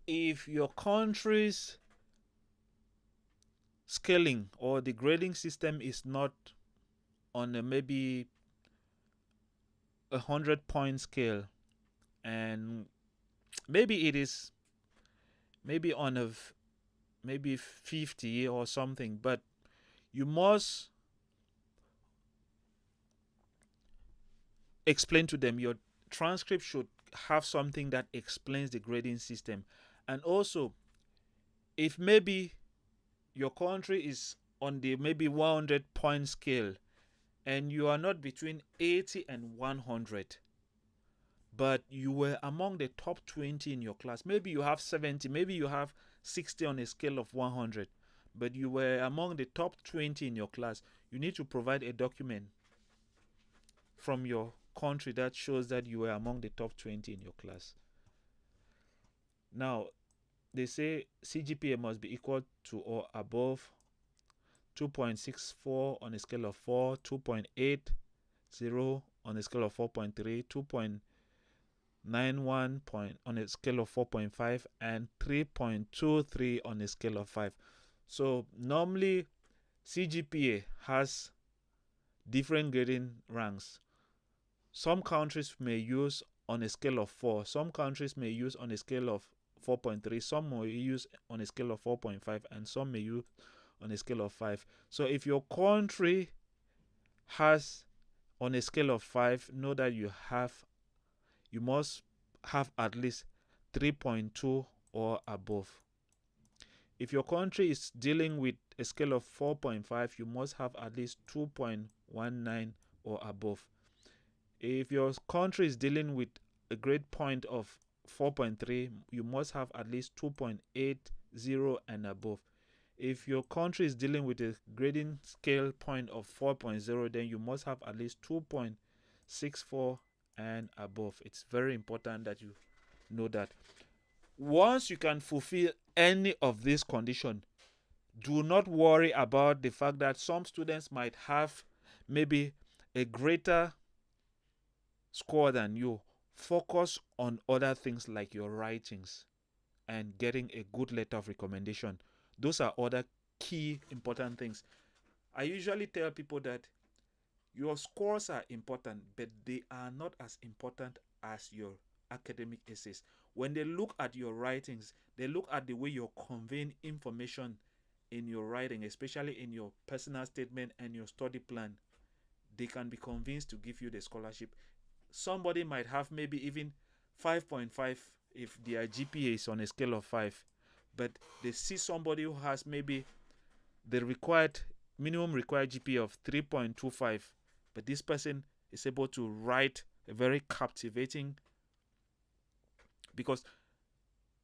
if your country's scaling or the grading system is not on a maybe 100-point scale, and maybe it is maybe on a maybe 50 or something, but you must explain to them. Your transcript should have something that explains the grading system. And also, if maybe your country is on the maybe 100-point scale and you are not between 80 and 100, but you were among the top 20 in your class, maybe you have 70, maybe you have 60 on a scale of 100, but you were among the top 20 in your class, you need to provide a document from your country that shows that you were among the top 20 in your class. Now, they say CGPA must be equal to or above 2.64 on a scale of 4, 2.80 on a scale of 4.3, 9.1 point on a scale of 4.5, and 3.23 on a scale of 5. So normally CGPA has different grading ranks. Some countries may use on a scale of 4, some countries may use on a scale of 4.3, some may use on a scale of 4.5, and some may use on a scale of 5. So if your country has on a scale of 5, know that you must have at least 3.2 or above. If your country is dealing with a scale of 4.5, you must have at least 2.19 or above. If your country is dealing with a grade point of 4.3, you must have at least 2.80 and above. If your country is dealing with a grading scale point of 4.0, then you must have at least 2.64 and above. It's very important that you know that. Once you can fulfill any of these conditions, do not worry about the fact that some students might have maybe a greater score than you. Focus on other things like your writings and getting a good letter of recommendation. Those are other key important things. I usually tell people that your scores are important, but they are not as important as your academic essays. When they look at your writings, they look at the way you're conveying information in your writing, especially in your personal statement and your study plan. They can be convinced to give you the scholarship. Somebody might have maybe even 5.5 if their GPA is on a scale of 5, but they see somebody who has maybe the minimum required GPA of 3.25, but this person is able to write a very captivating, because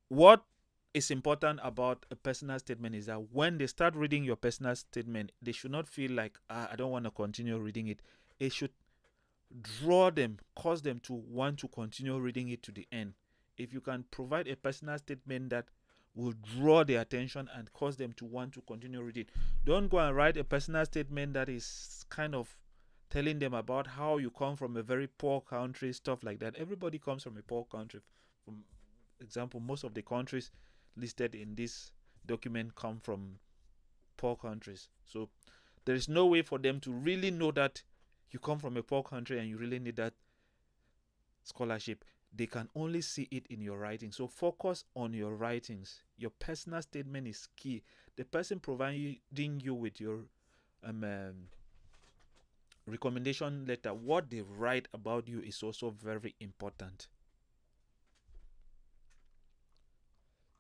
what is important about a personal statement is that when they start reading your personal statement, they should not feel like, I don't want to continue reading it. It should draw them, cause them to want to continue reading it to the end. If you can provide a personal statement that will draw their attention and cause them to want to continue reading, don't go and write a personal statement that is kind of telling them about how you come from a very poor country, stuff like that. Everybody comes from a poor country. For example, most of the countries listed in this document come from poor countries. So there is no way for them to really know that you come from a poor country and you really need that scholarship. They can only see it in your writing. So focus on your writings. Your personal statement is key. The person providing you with your recommendation letter, what they write about you is also very important.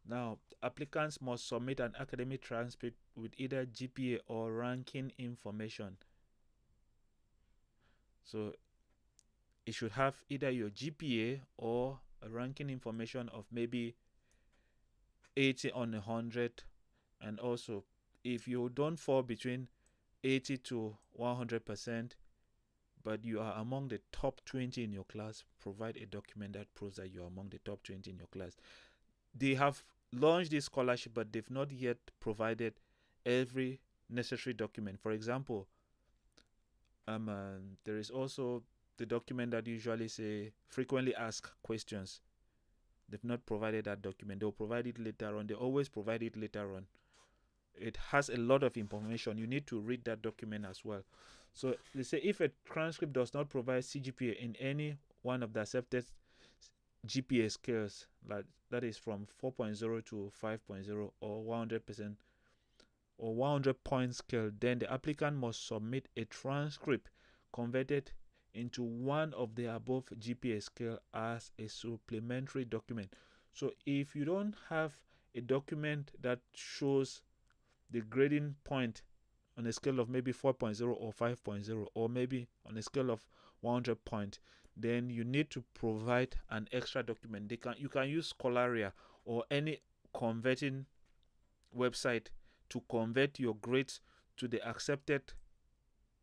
Now, applicants must submit an academic transcript with either GPA or ranking information. So it should have either your GPA or a ranking information of maybe 80 on 100, and also if you don't fall between 80 to 100%, but you are among the top 20 in your class, provide a document that proves that you are among the top 20 in your class. They have launched this scholarship, but they've not yet provided every necessary document. For example, there is also the document that usually say frequently asked questions. They've not provided that document. They'll provide it later on. They always provide it later on. It has a lot of information. You need to read that document as well. So they say if a transcript does not provide CGPA in any one of the accepted GPA scales, like that is from 4.0 to 5.0 or 100% or 100 point scale, then the applicant must submit a transcript converted into one of the above GPA scale as a supplementary document. So if you don't have a document that shows the grading point on a scale of maybe 4.0 or 5.0, or maybe on a scale of 100 point, then you need to provide an extra document. You can use Scholaria or any converting website to convert your grades to the accepted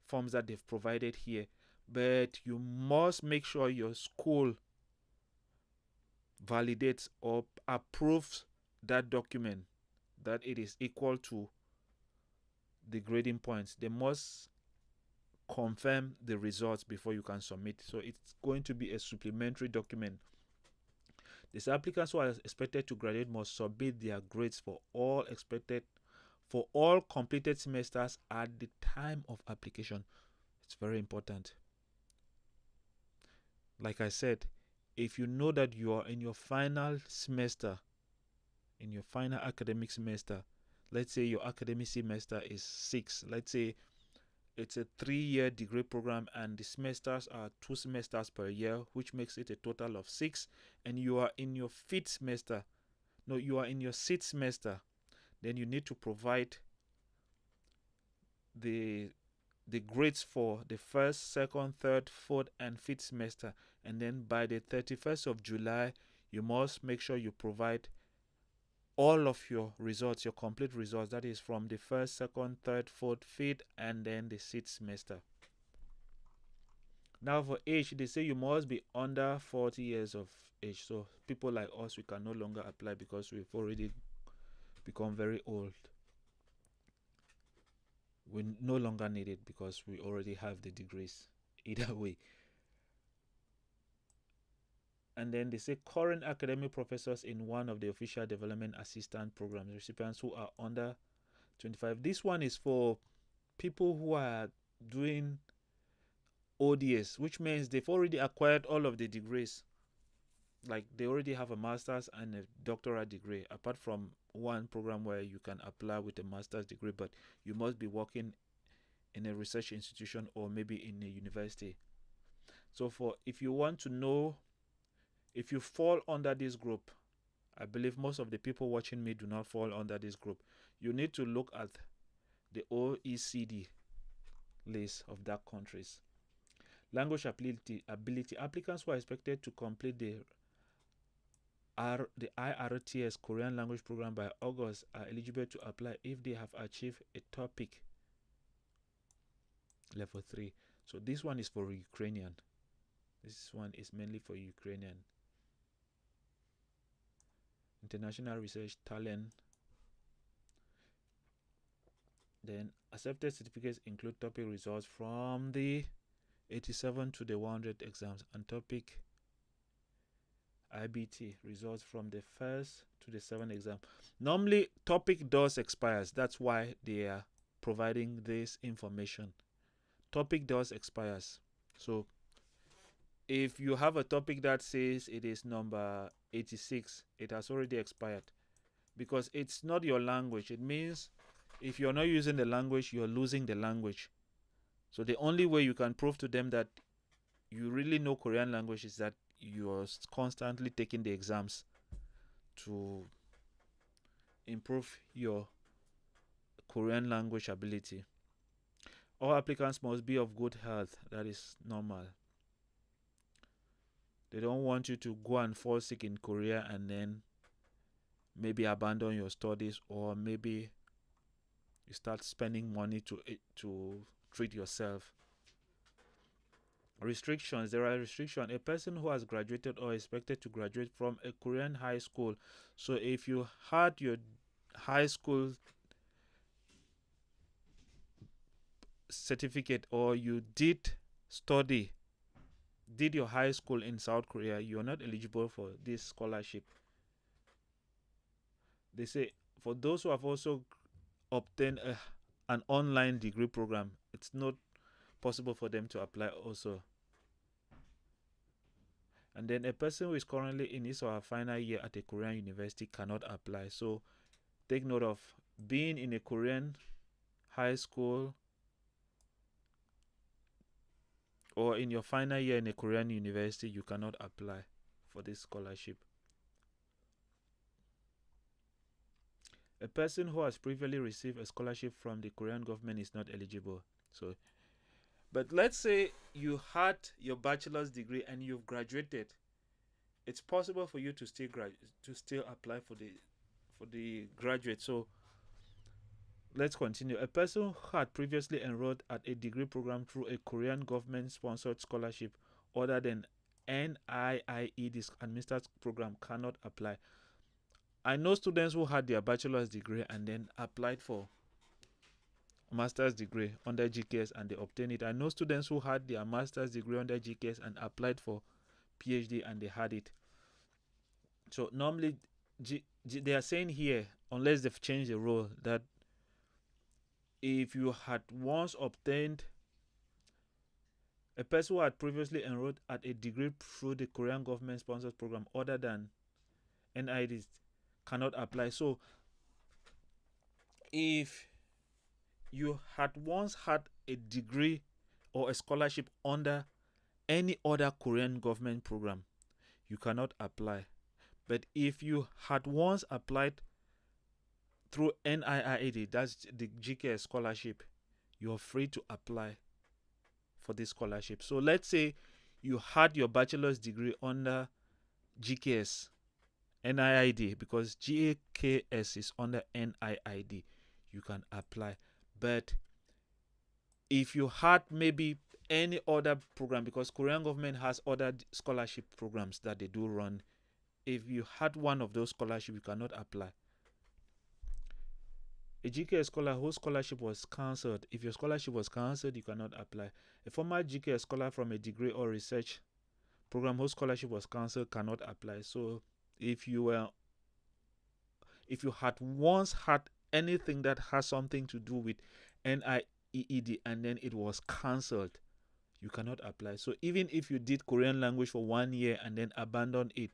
forms that they've provided here, but you must make sure your school validates or approves that document, that it is equal to the grading points. They must confirm the results before you can submit. So it's going to be a supplementary document. These applicants who are expected to graduate must submit their grades for all completed semesters at the time of application. It's very important. Like I said, if you know that you are in your final semester, in your final academic semester, let's say your academic semester is 6, let's say it's a 3-year degree program and the semesters are 2 semesters per year, which makes it a total of 6, and you are in your 6th semester, then you need to provide the grades for the 1st, 2nd, 3rd, 4th, and 5th semester. And then by the 31st of July, you must make sure you provide all of your results, your complete results. That is from the 1st, 2nd, 3rd, 4th, 5th, and then the 6th semester. Now for age, they say you must be under 40 years of age. So people like us, we can no longer apply because we've already become very old. We no longer need it because we already have the degrees either way. And then they say current academic professors in one of the official development assistant programs, recipients who are under 25. This one is for people who are doing ODS, which means they've already acquired all of the degrees. Like they already have a master's and a doctorate degree, apart from one program where you can apply with a master's degree, but you must be working in a research institution or maybe in a university. So if you want to know if you fall under this group, I believe most of the people watching me do not fall under this group. You need to look at the OECD list of dark countries. Language ability. Applicants who are expected to complete the IRTS Korean language program by August are eligible to apply if they have achieved a topic level 3. So this one is for Ukrainian. This one is mainly for Ukrainian. International research talent. Then accepted certificates include topic results from the 87 to the 100 exams and topic IBT results from the 1st to the 7th exam. Normally topic does expires. That's why they are providing this information. Topic does expires. So if you have a topic that says it is number 86, it has already expired because it's not your language. It means if you're not using the language, you're losing the language. So the only way you can prove to them that you really know Korean language is that you're constantly taking the exams to improve your Korean language ability. All applicants must be of good health. That is normal. They don't want you to go and fall sick in Korea and then maybe abandon your studies, or maybe you start spending money to treat yourself. Restrictions. There are restrictions. A person who has graduated or expected to graduate from a Korean high school. So if you had your high school certificate or you did your high school in South Korea, you are not eligible for this scholarship. They say for those who have also obtained an online degree program, it's not possible for them to apply also. And then a person who is currently in his or her final year at a Korean university cannot apply. So take note of being in a Korean high school or in your final year in a Korean university, you cannot apply for this scholarship. A person who has previously received a scholarship from the Korean government is not eligible. So, but let's say you had your bachelor's degree and you've graduated. It's possible for you to still apply for the graduate. So let's continue. A person who had previously enrolled at a degree program through a Korean government-sponsored scholarship other than NIIE, this administered program, cannot apply. I know students who had their bachelor's degree and then applied for master's degree under GKS and they obtained it. I know students who had their master's degree under GKS and applied for PhD and they had it. So normally they are saying here, unless they've changed the rule, that if you had once obtained a person who had previously enrolled at a degree through the Korean government sponsored program other than NIDs cannot apply. So if you had once had a degree or a scholarship under any other Korean government program, you cannot apply. But if you had once applied through NIIAD, that's the GKS scholarship, you're free to apply for this scholarship. So let's say you had your bachelor's degree under GKS, NIID, because GKS is under NIID, you can apply. But if you had maybe any other program, because Korean government has other scholarship programs that they do run, if you had one of those scholarships, you cannot apply. A GKS scholar whose scholarship was cancelled, if your scholarship was cancelled, you cannot apply. A former GKS scholar from a degree or research program whose scholarship was cancelled cannot apply. So if you had once had anything that has something to do with NIEED and then it was cancelled, you cannot apply. So even if you did Korean language for 1 year and then abandoned it,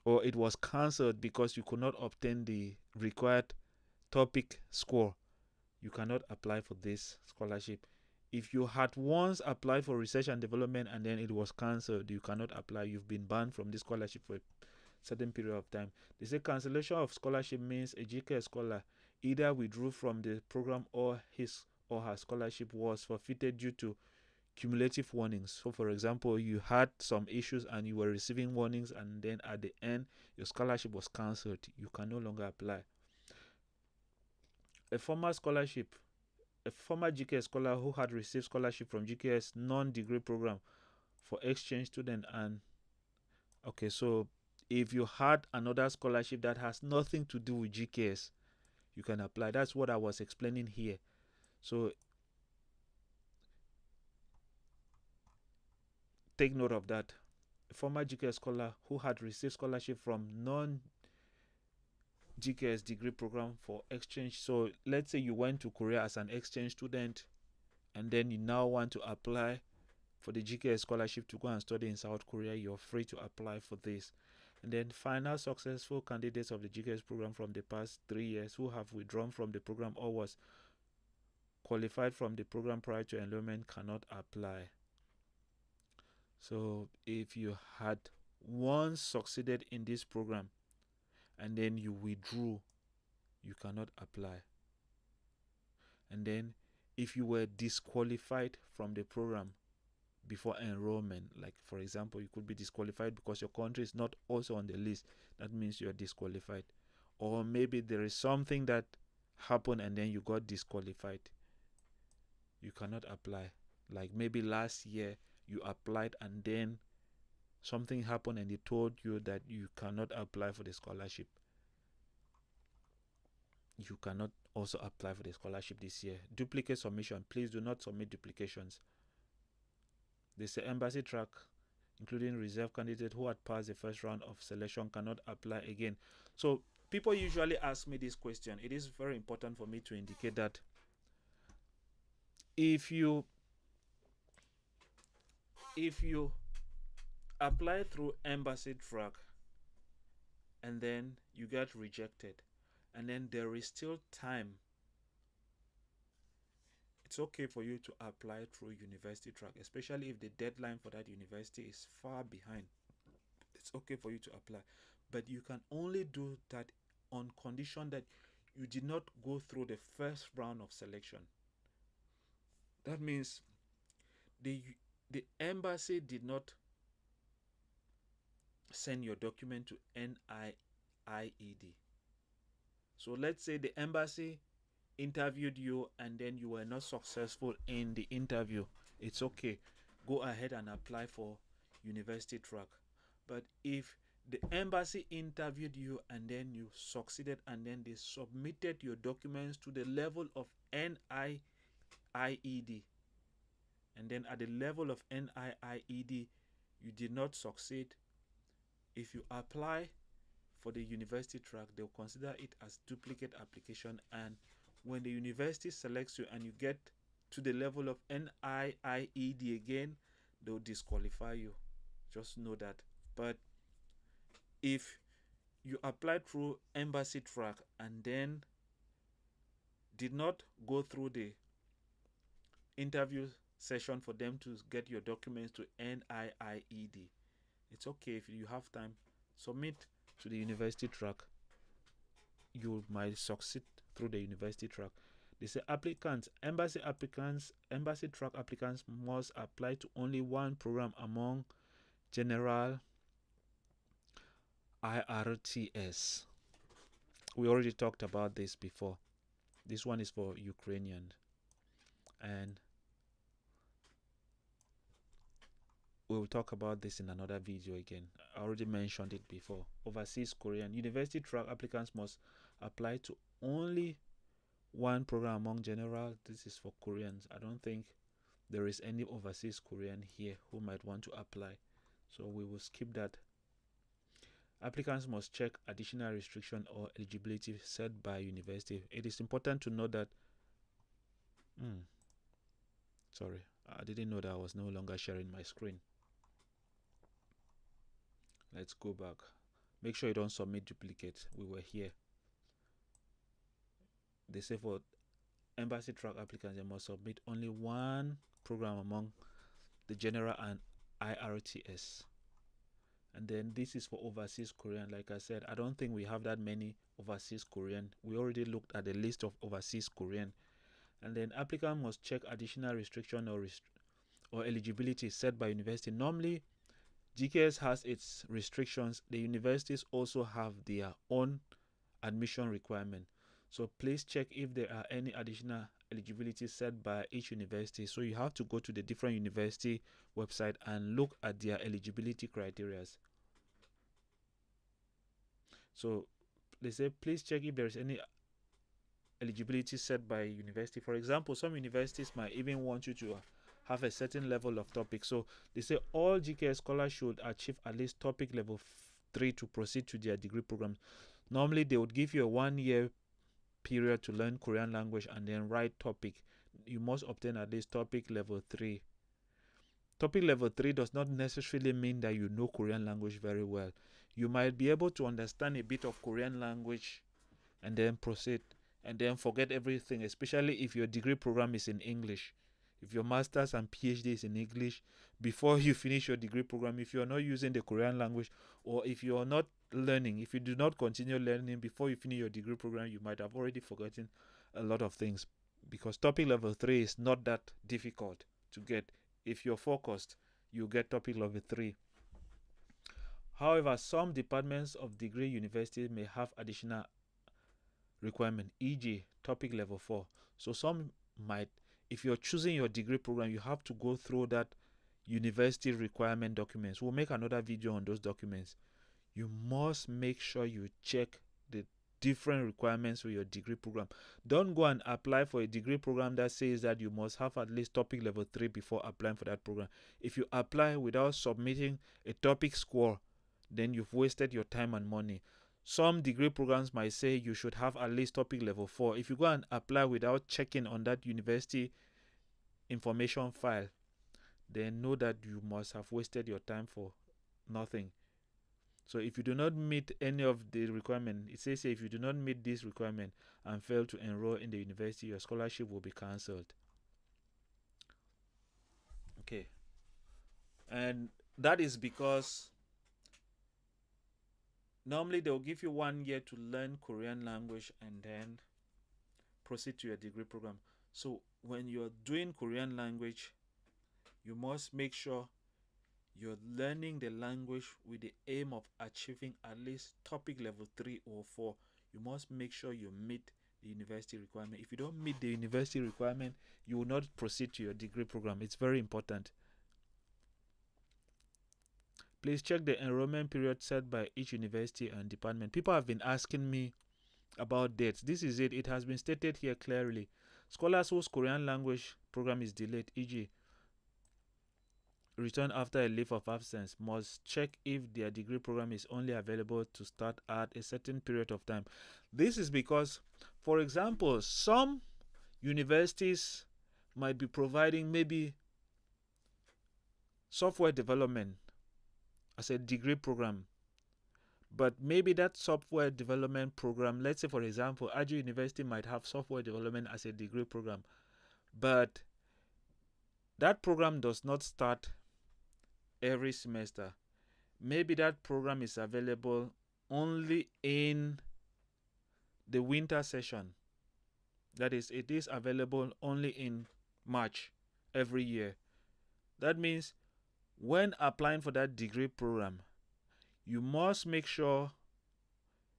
or it was cancelled because you could not obtain the required topic score, you cannot apply for this scholarship. If you had once applied for research and development and then it was cancelled, you cannot apply. You've been banned from this scholarship for a certain period of time. They say cancellation of scholarship means a GK scholar either withdrew from the program or his or her scholarship was forfeited due to cumulative warnings. So for example, you had some issues and you were receiving warnings and then at the end your scholarship was cancelled. You can no longer apply. A former GKS scholar who had received scholarship from GKS non-degree program for exchange student and okay, so if you had another scholarship that has nothing to do with GKS, you can apply. That's what I was explaining here. So take note of that. A former GKS scholar who had received scholarship from non-GKS degree program for exchange. So let's say you went to Korea as an exchange student and then you now want to apply for the GKS scholarship to go and study in South Korea, you're free to apply for this. And then final successful candidates of the GKS program from the past 3 years who have withdrawn from the program or was qualified from the program prior to enrollment cannot apply. So if you had once succeeded in this program and then you withdrew, you cannot apply. And then if you were disqualified from the program before enrollment, like for example, you could be disqualified because your country is not also on the list, that means you're disqualified. Or maybe there is something that happened and then you got disqualified, you cannot apply. Like maybe last year you applied and then something happened and they told you that you cannot apply for the scholarship. You cannot also apply for the scholarship this year. Duplicate submission, please do not submit duplications. They say embassy track, including reserve candidate who had passed the first round of selection, cannot apply again. So people usually ask me this question. It is very important for me to indicate that if you apply through embassy track and then you get rejected and then there is still time, it's okay for you to apply through university track, especially if the deadline for that university is far behind. It's okay for you to apply, but you can only do that on condition that you did not go through the first round of selection. That means the embassy did not send your document to NIIED. So let's say the embassy interviewed you and then you were not successful in the interview. It's okay. Go ahead and apply for university track. But if the embassy interviewed you and then you succeeded and then they submitted your documents to the level of NIIED and then at the level of NIIED you did not succeed, if you apply for the university track, they'll consider it as duplicate application, and when the university selects you and you get to the level of NIIED again, they'll disqualify you. Just know that. But if you applied through embassy track and then did not go through the interview session for them to get your documents to NIIED, it's okay. If you have time, submit to the university track. You might succeed through the university track. They say embassy track applicants must apply to only one program among general IRTS. We already talked about this before. This one is for Ukrainian, and we'll talk about this in another video again. I already mentioned it before. Overseas Korean university track applicants must apply to only one program among general. This is for Koreans. I don't think there is any overseas Korean here who might want to apply, so we will skip that. Applicants must check additional restriction or eligibility set by university. It is important to note that sorry, I didn't know that I was no longer sharing my screen. Let's go back. Make sure you don't submit duplicates. We were here. They say for embassy track applicants, they must submit only one program among the general and IRTS. And then this is for overseas Korean. Like I said, I don't think we have that many overseas Korean. We already looked at the list of overseas Korean. And then applicant must check additional restriction or eligibility set by university. Normally, GKS has its restrictions. The universities also have their own admission requirement. So please check if there are any additional eligibility set by each university. So you have to go to the different university website and look at their eligibility criteria. So they say please check if there is any eligibility set by university. For example, some universities might even want you to have a certain level of topic. So they say all GKS scholars should achieve at least topic level 3 to proceed to their degree programs. Normally they would give you a 1 year period to learn Korean language and then write topic. You must obtain at least topic level 3. Topic level 3 does not necessarily mean that you know Korean language very well. You might be able to understand a bit of Korean language and then proceed and then forget everything, especially if your degree program is in English. If your master's and PhD is in English, before you finish your degree program, if you are not using the Korean language, or if you are not learning, if you do not continue learning before you finish your degree program, you might have already forgotten a lot of things, because topic level 3 is not that difficult to get. If you're focused, you get topic level 3. However, some departments of degree universities may have additional requirement, e.g. topic level 4. So some might, if you're choosing your degree program, you have to go through that university requirement documents. We'll make another video on those documents. You must make sure you check the different requirements for your degree program. Don't go and apply for a degree program that says that you must have at least topic level 3 before applying for that program. If you apply without submitting a topic score, then you've wasted your time and money. Some degree programs might say you should have at least topic level 4. If you go and apply without checking on that university information file, then know that you must have wasted your time for nothing. So if you do not meet any of the requirement, it says if you do not meet this requirement and fail to enroll in the university, your scholarship will be cancelled. Okay. And that is because normally they will give you 1 year to learn Korean language and then proceed to your degree program. So when you're doing Korean language, you must make sure you're learning the language with the aim of achieving at least topic level 3 or 4. You must make sure you meet the university requirement. If you don't meet the university requirement, you will not proceed to your degree program. It's very important. Please check the enrollment period set by each university and department. People have been asking me about dates. This is it. It has been stated here clearly. Scholars whose Korean language program is delayed, e.g. return after a leave of absence must check if their degree program is only available to start at a certain period of time. This is because, for example, some universities might be providing maybe software development as a degree program, but maybe that software development program, let's say for example, Aju University might have software development as a degree program, but that program does not start every semester. Maybe that program is available only in the winter session. That is, it is available only in March every year. That means when applying for that degree program, you must make sure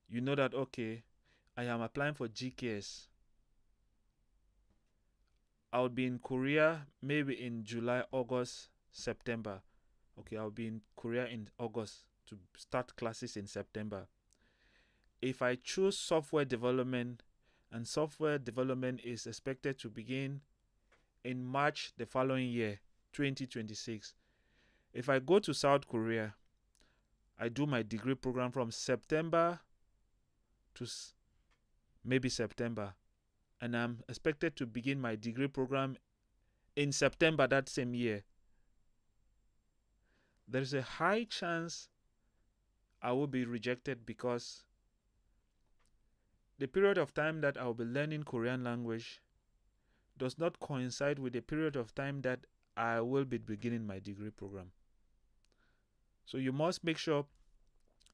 you know that, okay, I am applying for GKS. I'll be in Korea maybe in July, August, September. Okay, I'll be in Korea in August to start classes in September. If I choose software development, and software development is expected to begin in March the following year, 2026. If I go to South Korea, I do my degree program from September to maybe September, and I'm expected to begin my degree program in September that same year. There's a high chance I will be rejected because the period of time that I'll be learning Korean language does not coincide with the period of time that I will be beginning my degree program. So you must make sure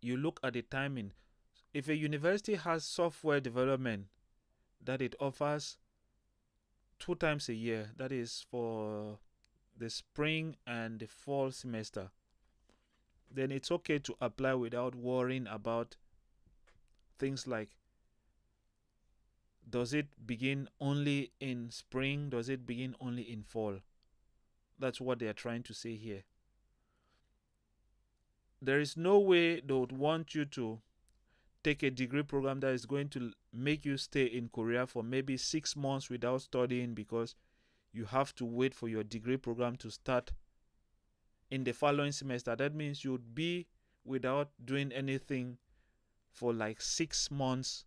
you look at the timing. If a university has software development that it offers 2 times a year, that is for the spring and the fall semester, then it's okay to apply without worrying about things like, does it begin only in spring? Does it begin only in fall? That's what they are trying to say here. There is no way they would want you to take a degree program that is going to make you stay in Korea for maybe 6 months without studying because you have to wait for your degree program to start in the following semester. That means you would be without doing anything for like 6 months.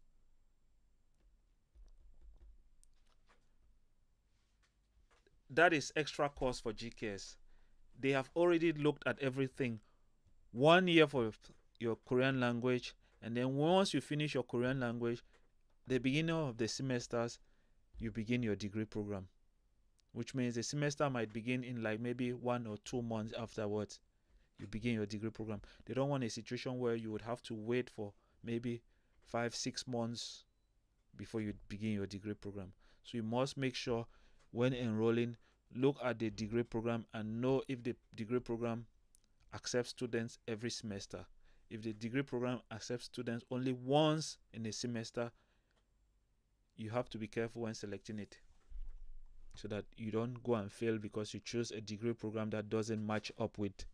That is extra cost for GKS. They have already looked at everything. 1 year for your Korean language, and then once you finish your Korean language, the beginning of the semesters, you begin your degree program, which means the semester might begin in like maybe 1 or 2 months afterwards. You begin your degree program. They don't want a situation where you would have to wait for maybe 5-6 months before you begin your degree program. So you must make sure when enrolling, look at the degree program and know if the degree program accepts students every semester. If the degree program accepts students only once in a semester, you have to be careful when selecting it so that you don't go and fail because you choose a degree program that doesn't match up with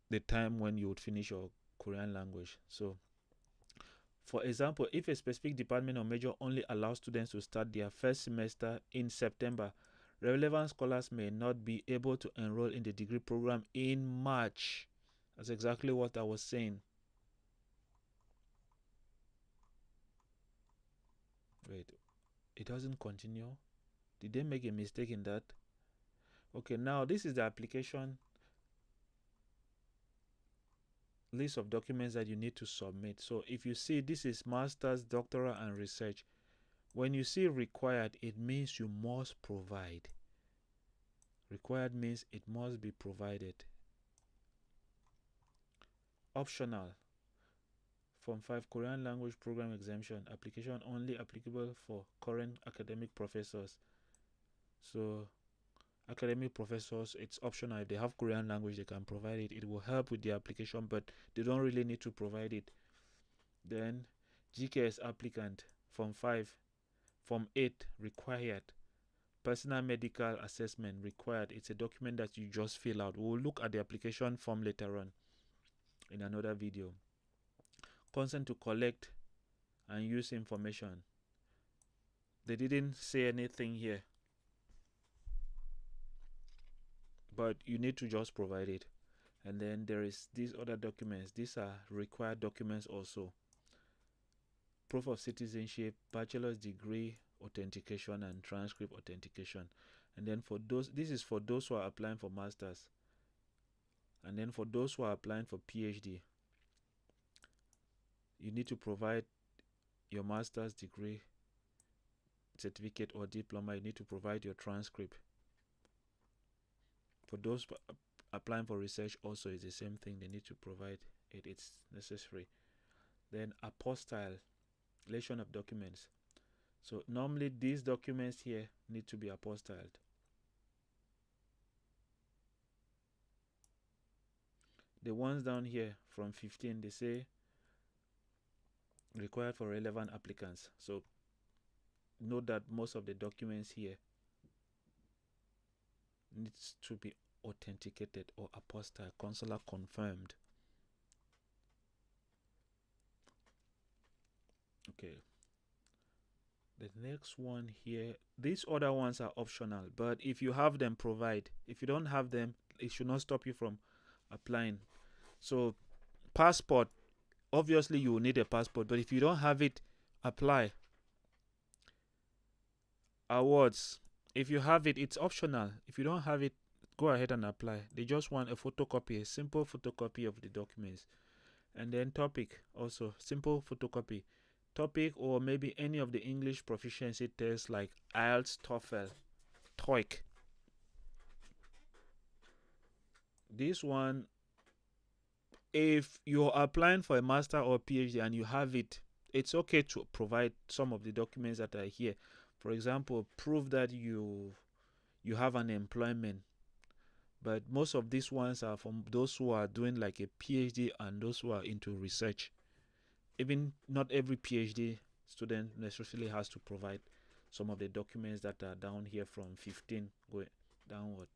the time when you would finish your Korean language. So, for example, if a specific department or major only allows students to start their first semester in September, relevant scholars may not be able to enroll in the degree program in March. That's exactly what I was saying. Wait, it doesn't continue. Did they make a mistake in that? Okay, now this is the application list of documents that you need to submit. So if you see this is master's, doctoral, and research, when you see required, it means you must provide. Required means it must be provided. Optional. Form 5 Korean language program exemption. Application only applicable for current academic professors. So academic professors, it's optional. If they have Korean language, they can provide it. It will help with the application, but they don't really need to provide it. Then GKS applicant, Form 5. Form 8 required. Personal medical assessment required. It's a document that you just fill out. We'll look at the application form later on in another video. Consent to collect and use information. They didn't say anything here. but you need to just provide it. And then there is these other documents. These are required documents also. Proof of citizenship, bachelor's degree authentication, and transcript authentication. And then for those, this is for those who are applying for masters. And then for those who are applying for PhD, you need to provide your master's degree certificate or diploma. You need to provide your transcript. For those applying for research also, is the same thing. They need to provide it. It's necessary. Then apostille, relation of documents. So normally these documents here need to be apostilled. The ones down here from 15, they say required for relevant applicants. So note that most of the documents here needs to be authenticated or apostille, consular confirmed. Okay. The next one here, these other ones are optional, but if you have them, provide. If you don't have them, it should not stop you from applying. So passport, obviously you will need a passport, but if you don't have it, apply. Awards, if you have it, it's optional. If you don't have it, go ahead and apply. They just want a photocopy, a simple photocopy of the documents. And then topic, also simple photocopy. Topic, or maybe any of the English proficiency tests like IELTS, TOEFL, TOEIC. This one, if you're applying for a master or PhD and you have it, it's okay to provide some of the documents that are here. For example, prove that you have an employment. But most of these ones are from those who are doing like a PhD and those who are into research. Even not every PhD student necessarily has to provide some of the documents that are down here from 15 going downward.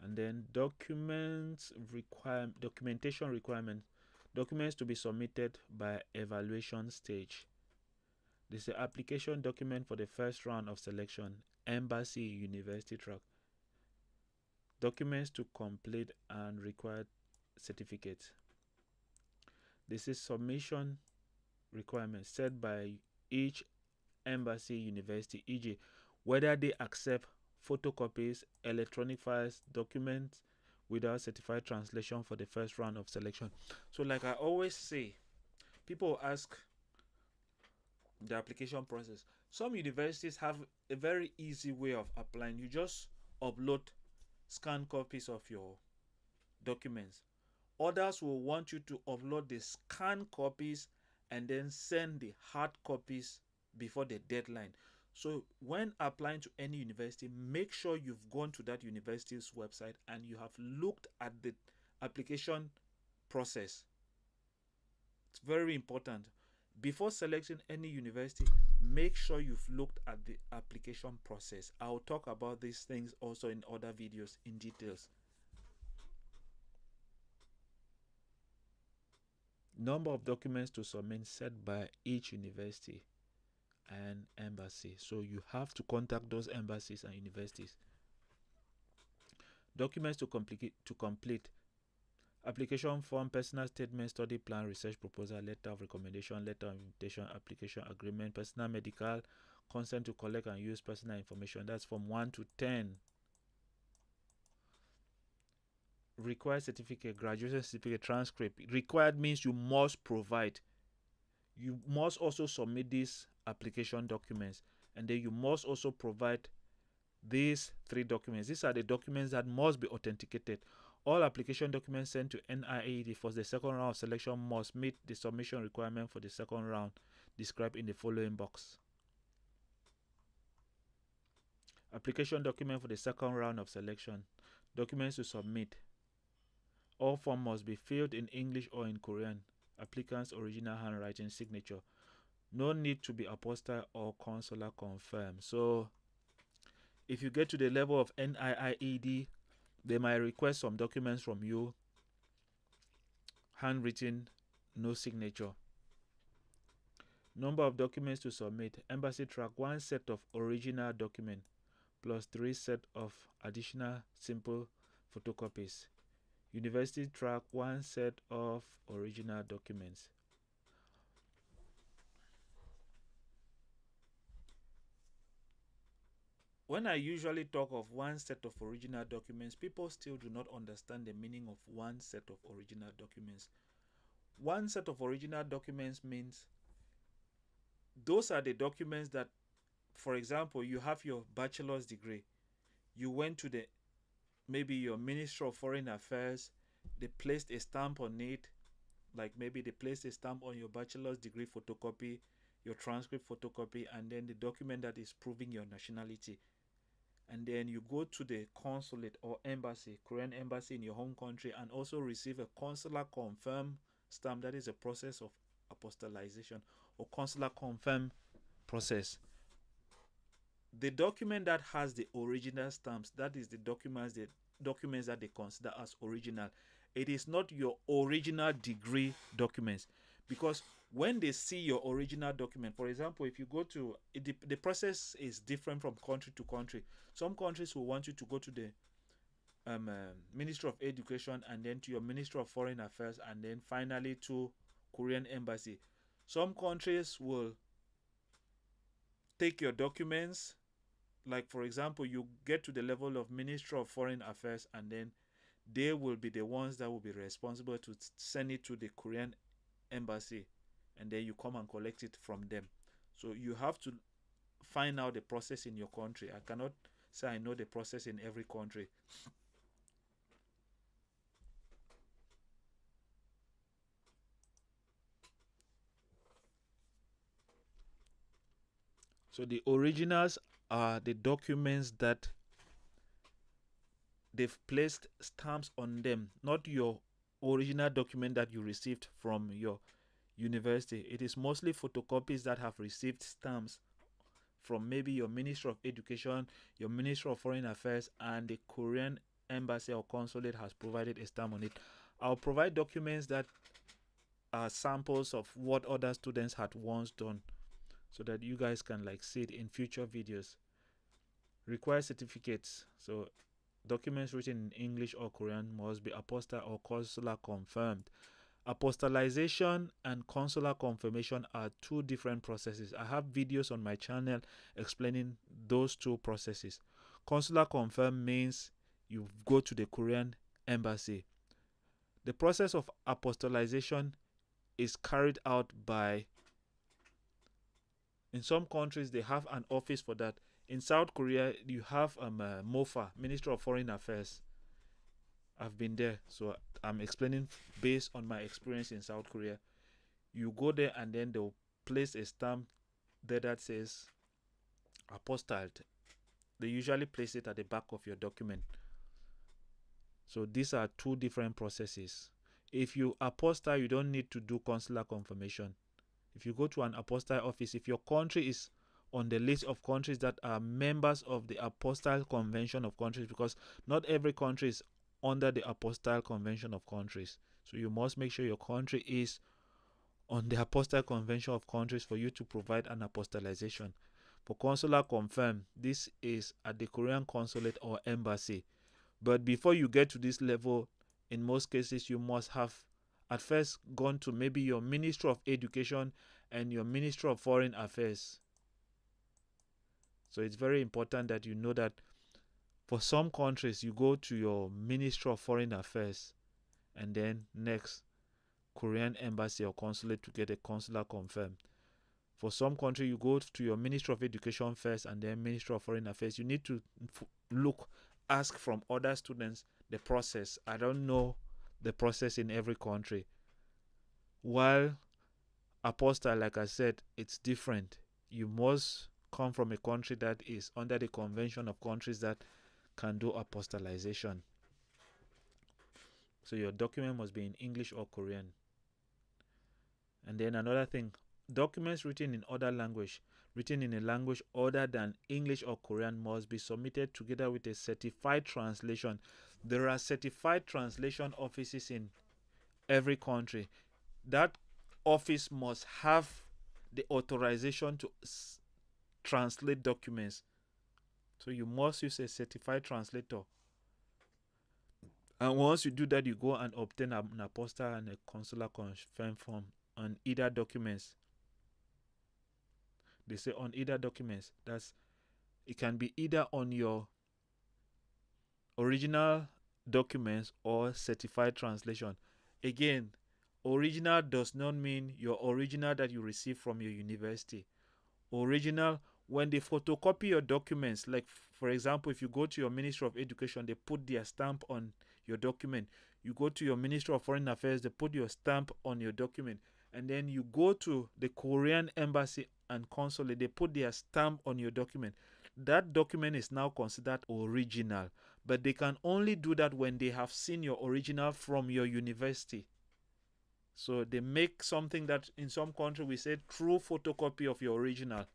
And then documentation requirements. Documents to be submitted by evaluation stage. This is the application document for the first round of selection, embassy, university track. Documents to complete and required certificates. This is submission requirements set by each embassy, university, e.g., whether they accept photocopies, electronic files, documents without certified translation for the first round of selection. So like I always say, people ask the application process. Some universities have a very easy way of applying. You just upload scanned copies of your documents. Others will want you to upload the scanned copies and then send the hard copies before the deadline. So when applying to any university, make sure you've gone to that university's website and you have looked at the application process. It's very important. Before selecting any university, make sure you've looked at the application process. I'll talk about these things also in other videos in details. Number of documents to submit set by each university and embassy. So you have to contact those embassies and universities. Documents to complete. Application form, personal statement, study plan, research proposal, letter of recommendation, letter of invitation, application agreement, personal medical, consent to collect and use personal information. That's from 1 to 10. Required certificate, graduation certificate, transcript. Required means you must provide. You must also submit these application documents, and then you must also provide these 3 documents. These are the documents that must be authenticated. All application documents sent to NIAED for the second round of selection must meet the submission requirement for the second round described in the following box. Application document for the second round of selection. Documents to submit. All forms must be filled in English or in Korean. Applicant's original handwriting signature. No need to be apostille or consular confirmed. So if you get to the level of NIAED, they might request some documents from you, handwritten, no signature. Number of documents to submit. Embassy track, 1 set of original document. plus 3 set of additional simple photocopies. University track 1 set of original documents. When I usually talk of 1 set of original documents, people still do not understand the meaning of 1 set of original documents. 1 set of original documents means those are the documents that, for example, you have your bachelor's degree. You went to maybe your Ministry of Foreign Affairs, they placed a stamp on it, like maybe they placed a stamp on your bachelor's degree photocopy, your transcript photocopy, and then the document that is proving your nationality. And then you go to the consulate or embassy, Korean embassy in your home country, and also receive a consular confirm stamp. That is a process of apostillization or consular confirm process. The document that has the original stamps, that is the documents that they consider as original. It is not your original degree documents, because when they see your original document, for example, if you go to the process is different from country to country. Some countries will want you to go to the Ministry of Education, and then to your Ministry of Foreign Affairs, and then finally to Korean embassy. Some countries will take your documents, like for example, you get to the level of Ministry of Foreign Affairs, and then they will be the ones that will be responsible to send it to the Korean embassy, and then you come and collect it from them. So you have to find out the process in your country. I cannot say I know the process in every country. So the originals are the documents that they've placed stamps on them, not your original document that you received from your university. It is mostly photocopies that have received stamps from maybe your Ministry of Education, your Ministry of Foreign Affairs, and the Korean embassy or consulate has provided a stamp on it. I'll provide documents that are samples of what other students had once done, so that you guys can like see it in future videos. Require certificates. So documents written in English or Korean must be apostille or consular confirmed. Apostillization and consular confirmation are 2 different processes. I have videos on my channel explaining those 2 processes. Consular confirm means you go to the Korean embassy. The process of apostillization is carried out by, in some countries they have an office for that. In South Korea you have MOFA, Ministry of Foreign Affairs. I've been there, so I'm explaining based on my experience in South Korea. You go there, and then they'll place a stamp there that says apostilled. They usually place it at the back of your document. So these are 2 different processes. If you apostille, you don't need to do consular confirmation. If you go to an apostille office, if your country is on the list of countries that are members of the Apostille Convention of Countries, because not every country is under the Apostille Convention of Countries. So you must make sure your country is on the Apostille Convention of Countries for you to provide an apostillization. For consular confirm, this is at the Korean consulate or embassy. But before you get to this level, in most cases, you must have at first gone to maybe your Ministry of Education and your Ministry of Foreign Affairs. So it's very important that you know that for some countries, you go to your Ministry of Foreign Affairs, and then next, Korean embassy or consulate to get a consular confirmed. For some country, you go to your Ministry of Education first, and then Ministry of Foreign Affairs. You need to ask from other students the process. I don't know the process in every country. While apostille, like I said, it's different. You must come from a country that is under the Convention of Countries that can do apostillization. So your document must be in English or Korean. And then another thing, documents written in other language, written in a language other than English or Korean, must be submitted together with a certified translation. There are certified translation offices in every country. That office must have the authorization to translate documents. So you must use a certified translator. And once you do that, you go and obtain an apostille and a consular confirm form on either documents. They say on either documents. It can be either on your original documents or certified translation. Again, original does not mean your original that you receive from your university. Original, when they photocopy your documents, like for example, if you go to your Ministry of Education, they put their stamp on your document. You go to your Ministry of Foreign Affairs, they put your stamp on your document. And then you go to the Korean embassy and consulate, they put their stamp on your document. That document is now considered original, but they can only do that when they have seen your original from your university. So they make something that in some country we say true photocopy of your original.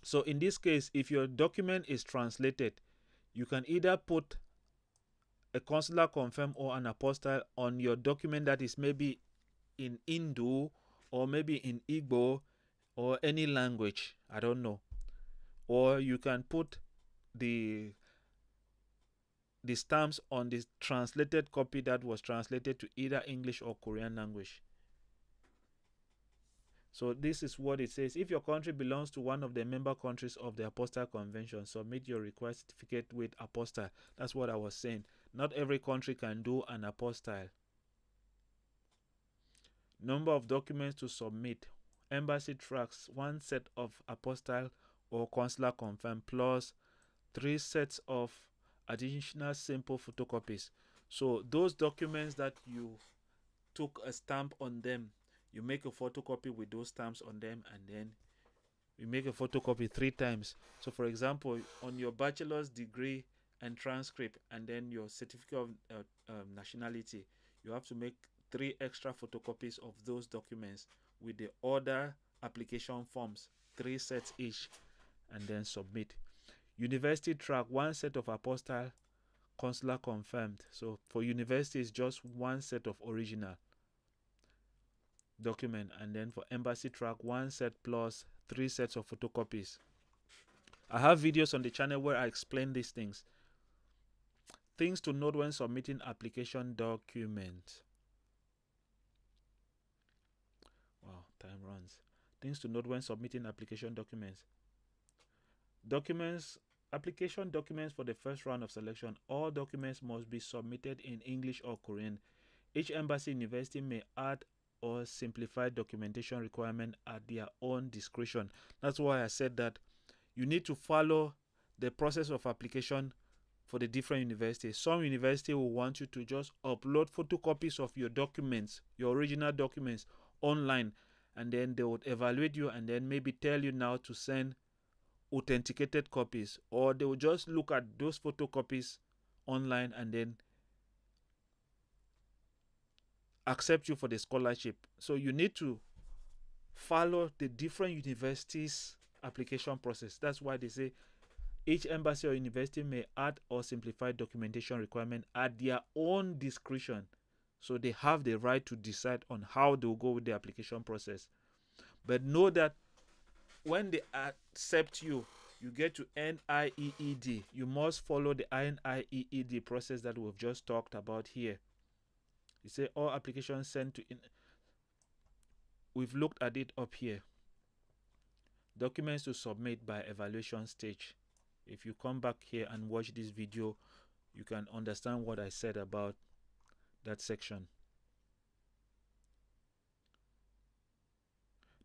So in this case, if your document is translated, you can either put a consular confirm or an apostille on your document that is maybe in Hindu or maybe in Igbo or any language, I don't know. Or you can put the stamps on the translated copy that was translated to either English or Korean language. So this is what it says. If your country belongs to one of the member countries of the Apostille Convention, submit your required certificate with apostille. That's what I was saying. Not every country can do an apostille. Number of documents to submit. Embassy tracks 1 set of apostille or consular confirm plus 3 sets of additional simple photocopies. So those documents that you took a stamp on them, you make a photocopy with those stamps on them, and then you make a photocopy 3 times. So for example, on your bachelor's degree and transcript and then your certificate of nationality, you have to make 3 extra photocopies of those documents with the other application forms, 3 sets each, and then submit. University track, 1 set of apostille, consular confirmed. So for university, it's just 1 set of original document, and then for embassy track, 1 set plus 3 sets of photocopies. I have videos on the channel where I explain these things. Things to note when submitting application document. Wow, time runs. Things to note when submitting application documents. Application documents for the first round of selection. All documents must be submitted in English or Korean. Each embassy university may add or simplify documentation requirement at their own discretion. That's why I said that you need to follow the process of application for the different universities. Some university will want you to just upload photocopies of your documents, your original documents, online, and then they would evaluate you and then maybe tell you now to send authenticated copies, or they will just look at those photocopies online and then accept you for the scholarship. So you need to follow the different universities application process. That's why they say each embassy or university may add or simplify documentation requirement at their own discretion. So they have the right to decide on how they will go with the application process. But know that when they accept you, you get to NIEED. You must follow the NIEED process that we've just talked about here. You say all applications sent to we've looked at it up here. Documents to submit by evaluation stage. If you come back here and watch this video, you can understand what I said about that section.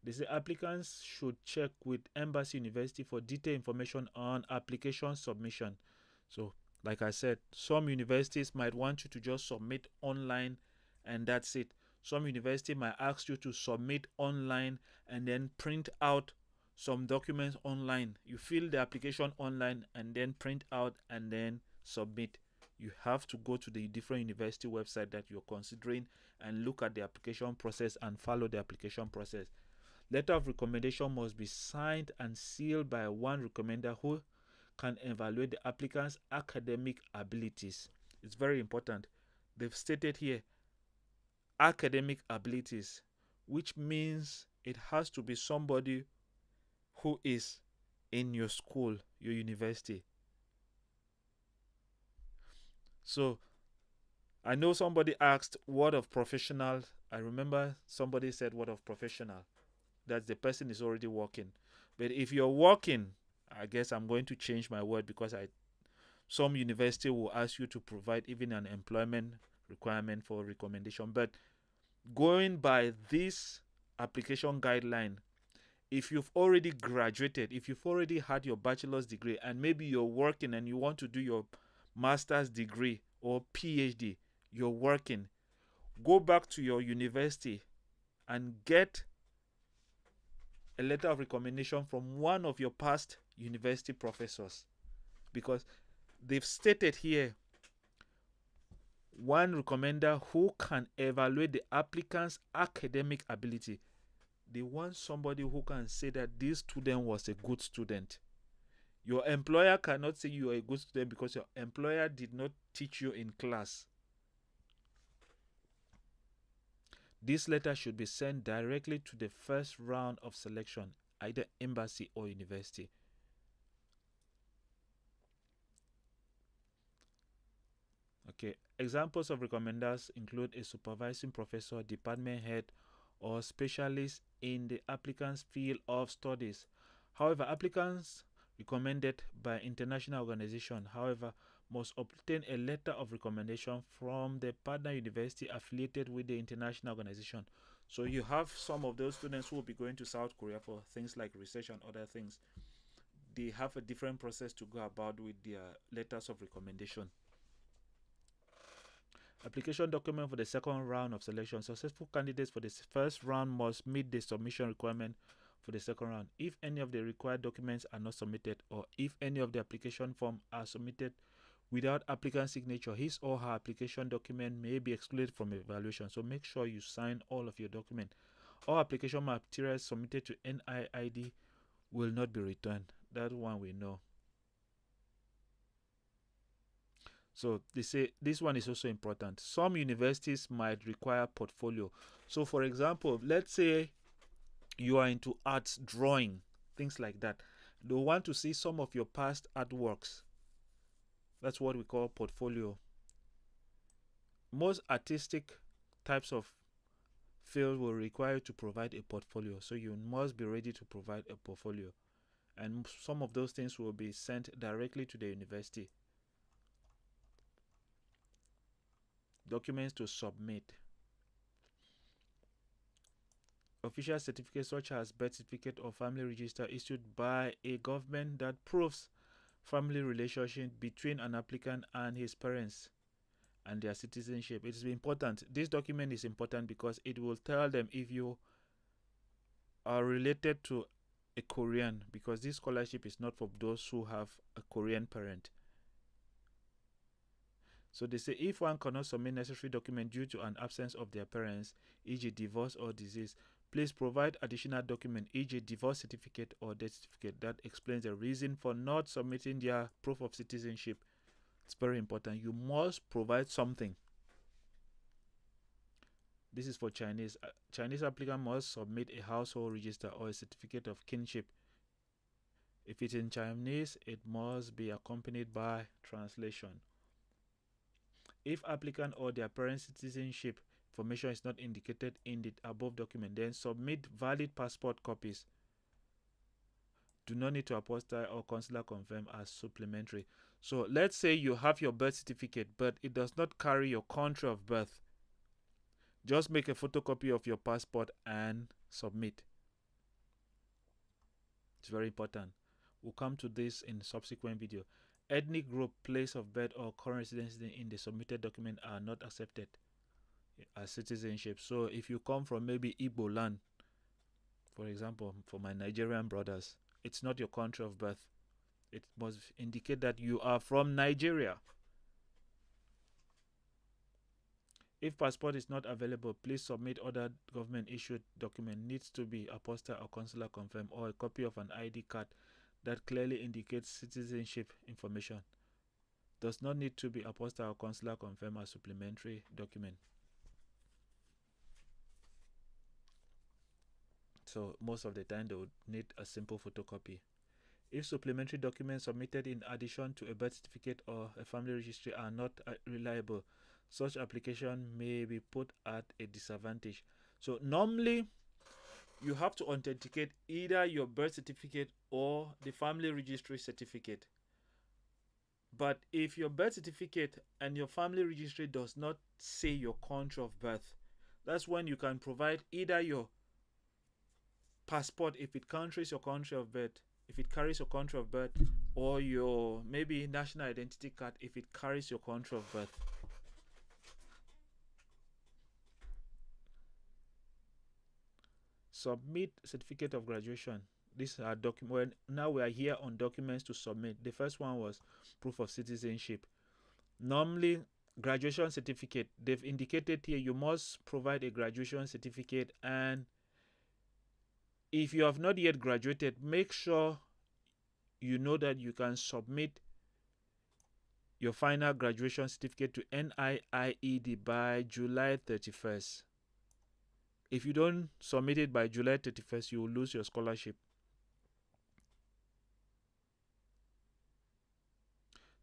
They say applicants should check with embassy university for detailed information on application submission. So like I said, some universities might want you to just submit online and that's it. Some university might ask you to submit online and then print out some documents online. You fill the application online and then print out and then submit. You have to go to the different university website that you're considering and look at the application process and follow the application process. Letter of recommendation must be signed and sealed by one recommender who can evaluate the applicant's academic abilities. It's very important. They've stated here academic abilities, which means it has to be somebody who is in your school, your university. So I know somebody asked, what of professional? I remember somebody said, what of professional? That the person is already working. But if you're working, I guess I'm going to change my word, because some university will ask you to provide even an employment requirement for recommendation. But going by this application guideline, if you've already graduated, if you've already had your bachelor's degree, and maybe you're working and you want to do your master's degree or PhD, you're working, go back to your university and get a letter of recommendation from one of your past university professors, because they've stated here one recommender who can evaluate the applicant's academic ability. They want somebody who can say that this student was a good student. Your employer cannot say you are a good student because your employer did not teach you in class. This letter should be sent directly to the first round of selection, either embassy or university. Okay, examples of recommenders include a supervising professor, department head, or specialist in the applicant's field of studies. However, applicants recommended by international organization, however, must obtain a letter of recommendation from the partner university affiliated with the international organization. So you have some of those students who will be going to South Korea for things like research and other things. They have a different process to go about with their letters of recommendation. Application document for the second round of selection. Successful candidates for the first round must meet the submission requirement for the second round. If any of the required documents are not submitted, or if any of the application forms are submitted without applicant signature, his or her application document may be excluded from evaluation. So make sure you sign all of your documents. All application materials submitted to NIID will not be returned. That one we know. So they say this one is also important. Some universities might require portfolio. So for example, let's say you are into arts, drawing, things like that. They want to see some of your past artworks. That's what we call portfolio. Most artistic types of field will require you to provide a portfolio. So you must be ready to provide a portfolio. And some of those things will be sent directly to the university. Documents to submit. Official certificates such as birth certificate or family register issued by a government that proves family relationship between an applicant and his parents and their citizenship. It is important. This document is important because it will tell them if you are related to a Korean, because this scholarship is not for those who have a Korean parent. So they say if one cannot submit necessary document due to an absence of their parents, e.g. divorce or disease, please provide additional document, e.g. divorce certificate or death certificate, that explains the reason for not submitting their proof of citizenship. It's very important. You must provide something. This is for Chinese. Chinese applicant must submit a household register or a certificate of kinship. If it's in Chinese, it must be accompanied by translation. If applicant or their parents' citizenship information is not indicated in the above document, then submit valid passport copies. Do not need to apostille or consular confirm as supplementary. So let's say you have your birth certificate, but it does not carry your country of birth. Just make a photocopy of your passport and submit. It's very important. We'll come to this in subsequent video. Ethnic group, place of birth, or current residence in the submitted document are not accepted as citizenship. So if you come from maybe Igbo land, for example, for my Nigerian brothers, it's not your country of birth. It must indicate that you are from Nigeria. If passport is not available, please submit other government issued document. Needs to be apostille or consular confirmed, or a copy of an ID card that clearly indicates citizenship information. Does not need to be apostille or consular confirmed as supplementary document. So most of the time they would need a simple photocopy. If supplementary documents submitted in addition to a birth certificate or a family registry are not reliable, such application may be put at a disadvantage. So normally you have to authenticate either your birth certificate or the family registry certificate. But if your birth certificate and your family registry does not say your country of birth, that's when you can provide either your passport if it carries your country of birth, or your maybe national identity card if it carries your country of birth. Submit certificate of graduation. These are documents. Now we are here on documents to submit. The first one was proof of citizenship. Normally, graduation certificate, they've indicated here you must provide a graduation certificate, and if you have not yet graduated, make sure you know that you can submit your final graduation certificate to NIIED by July 31st. If you don't submit it by July 31st, you will lose your scholarship.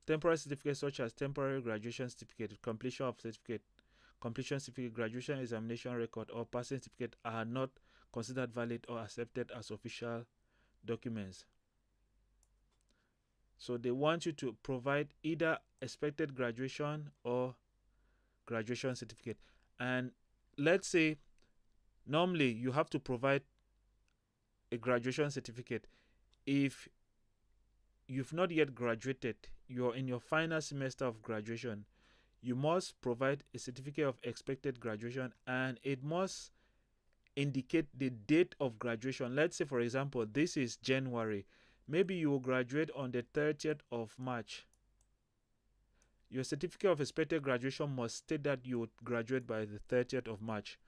Temporary certificates such as temporary graduation certificate, completion certificate, graduation examination record, or passing certificate are not considered valid or accepted as official documents. So they want you to provide either expected graduation or graduation certificate. And let's say normally you have to provide a graduation certificate if you've not yet graduated, you're in your final semester of graduation. You must provide a certificate of expected graduation, and it must indicate the date of graduation. Let's say, for example, this is January. Maybe you will graduate on the 30th of March. Your certificate of expected graduation must state that you would graduate by the 30th of March.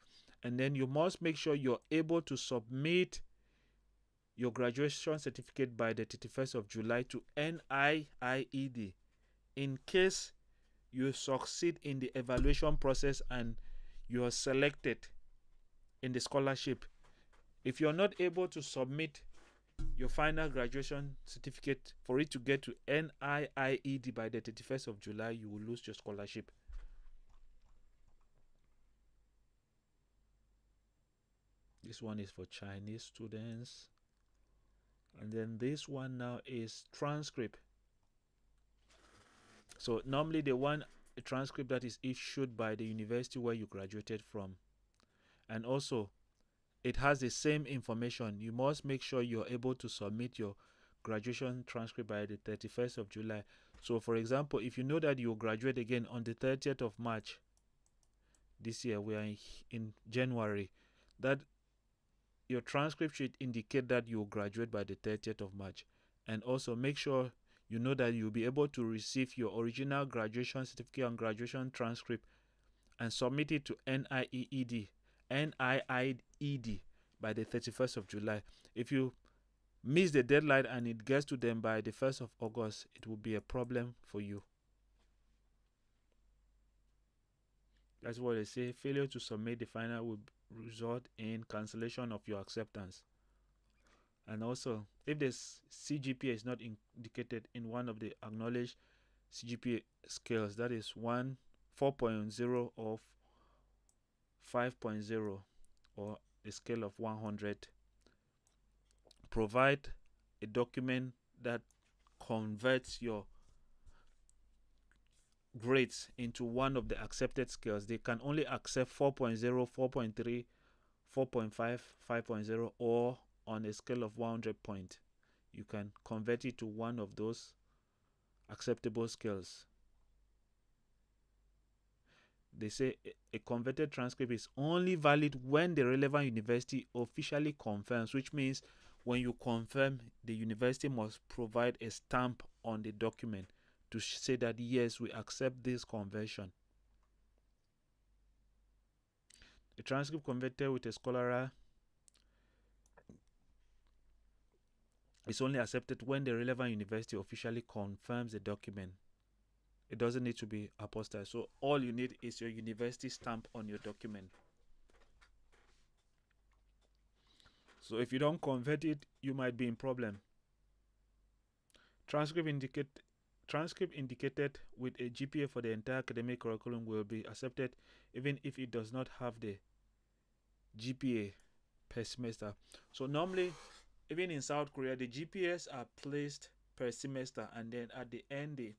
And then you must make sure you're able to submit your graduation certificate by the 31st of July to NIIED. In case you succeed in the evaluation process and you are selected in the scholarship, if you're not able to submit your final graduation certificate for it to get to NIIED by the 31st of July, you will lose your scholarship. This one is for Chinese students. And then this one now is transcript. So normally they want a transcript that is issued by the university where you graduated from. And also, it has the same information. You must make sure you're able to submit your graduation transcript by the 31st of July. So for example, if you know that you'll graduate again on the 30th of March this year, we are in January, that your transcript should indicate that you'll graduate by the 30th of March. And also make sure you know that you'll be able to receive your original graduation certificate and graduation transcript and submit it to NIIED by the 31st of July. If you miss the deadline and it gets to them by the 1st of August, it will be a problem for you. That's what they say. Failure to submit the final will result in cancellation of your acceptance. And also, if the CGPA is not indicated in one of the acknowledged CGPA scales, that is 4.0 or 5.0 or a scale of 100, provide a document that converts your grades into one of the accepted scales. They can only accept 4.0, 4.3, 4.5, 5.0, or on a scale of 100 point. You can convert it to one of those acceptable scales. They say a converted transcript is only valid when the relevant university officially confirms, which means when you confirm, the university must provide a stamp on the document to say that yes, we accept this conversion. A transcript converted with a scholar is only accepted when the relevant university officially confirms the document. It doesn't need to be apostille. So all you need is your university stamp on your document. So if you don't convert it, you might be in problem. Transcript indicated with a GPA for the entire academic curriculum will be accepted even if it does not have the GPA per semester. So normally, even in South Korea, the GPAs are placed per semester, and then at the end they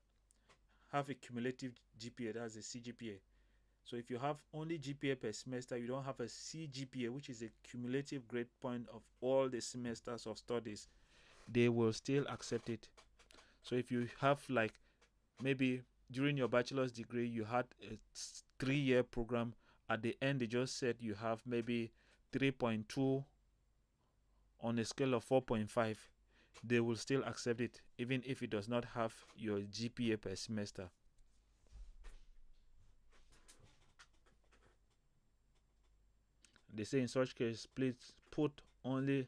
have a cumulative GPA, that's a CGPA. So if you have only GPA per semester, you don't have a CGPA, which is a cumulative grade point of all the semesters of studies, they will still accept it. So if you have, like, maybe during your bachelor's degree you had a 3-year program, at the end they just said you have maybe 3.2 on a scale of 4.5, they will still accept it even if it does not have your GPA per semester. They say in such case, please put only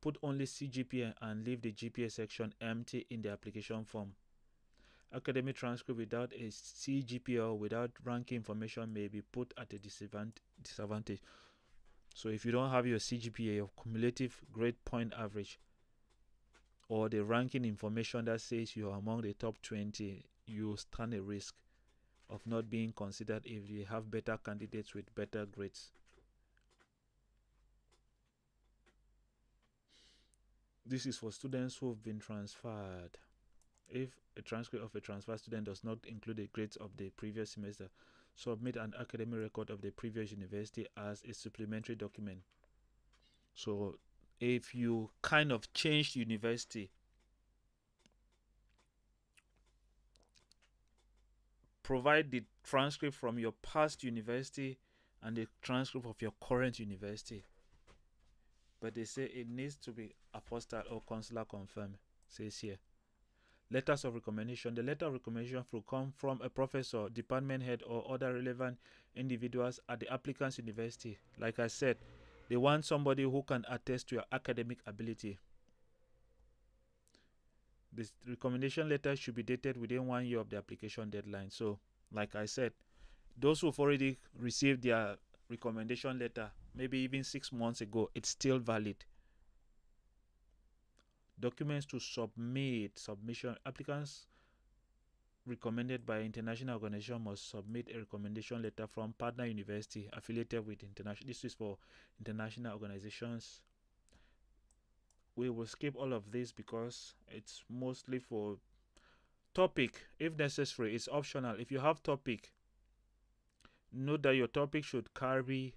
CGPA and leave the GPA section empty in the application form. Academic transcript without a CGPA or without ranking information may be put at a disadvantage. So if you don't have your CGPA, your cumulative grade point average, or the ranking information that says you are among the top 20, you stand a risk of not being considered if you have better candidates with better grades. This is for students who have been transferred. If a transcript of a transfer student does not include the grades of the previous semester, submit an academic record of the previous university as a supplementary document. So if you kind of changed university, provide the transcript from your past university and the transcript of your current university. But they say it needs to be apostille or consular confirmed, says here. Letters of recommendation. The letter of recommendation will come from a professor, department head, or other relevant individuals at the applicant's university. Like I said, they want somebody who can attest to your academic ability. This recommendation letter should be dated within 1 year of the application deadline. So, like I said, those who've already received their recommendation letter, maybe even 6 months ago, it's still valid. Documents to submission. Applicants recommended by international organization must submit a recommendation letter from partner university affiliated with international. This is for international organizations. We will skip all of this because it's mostly for topic. If necessary, it's optional. If you have topic, note that your topic should carry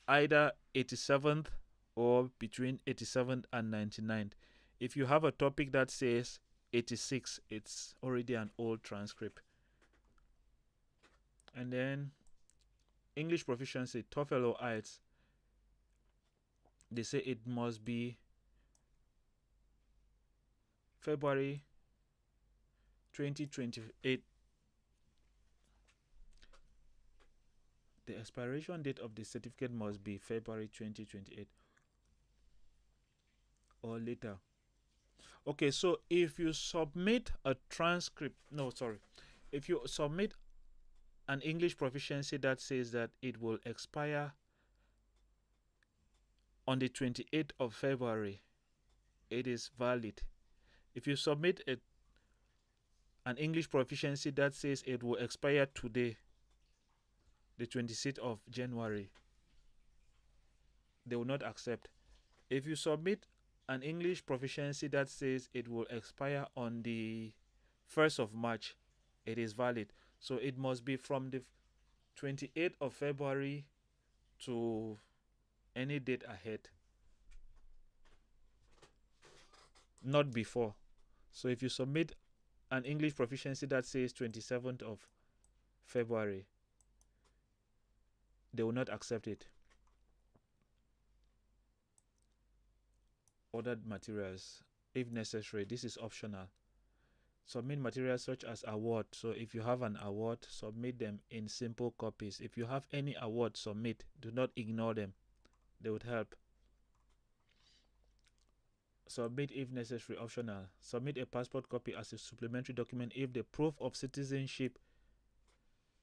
either 87th or between 87th and 99th. If you have a topic that says 86, it's already an old transcript. And then English proficiency, TOEFL or IELTS, they say it must be February 2028. The expiration date of the certificate must be February 2028 or later. Okay, so if you submit a transcript, if you submit an English proficiency that says that it will expire on the 28th of February, it is valid. If you submit an English proficiency that says it will expire today, the 26th of January, they will not accept. If you submit an English proficiency that says it will expire on the 1st of March, it is valid. So it must be from the 28th of February to any date ahead, not before. So if you submit an English proficiency that says 27th of February, they will not accept it. Other materials, if necessary, this is optional. Submit materials such as award. So if you have an award, submit them in simple copies. If you have any award, submit. Do not ignore them. They would help. Submit if necessary, optional. Submit a passport copy as a supplementary document if the proof of citizenship,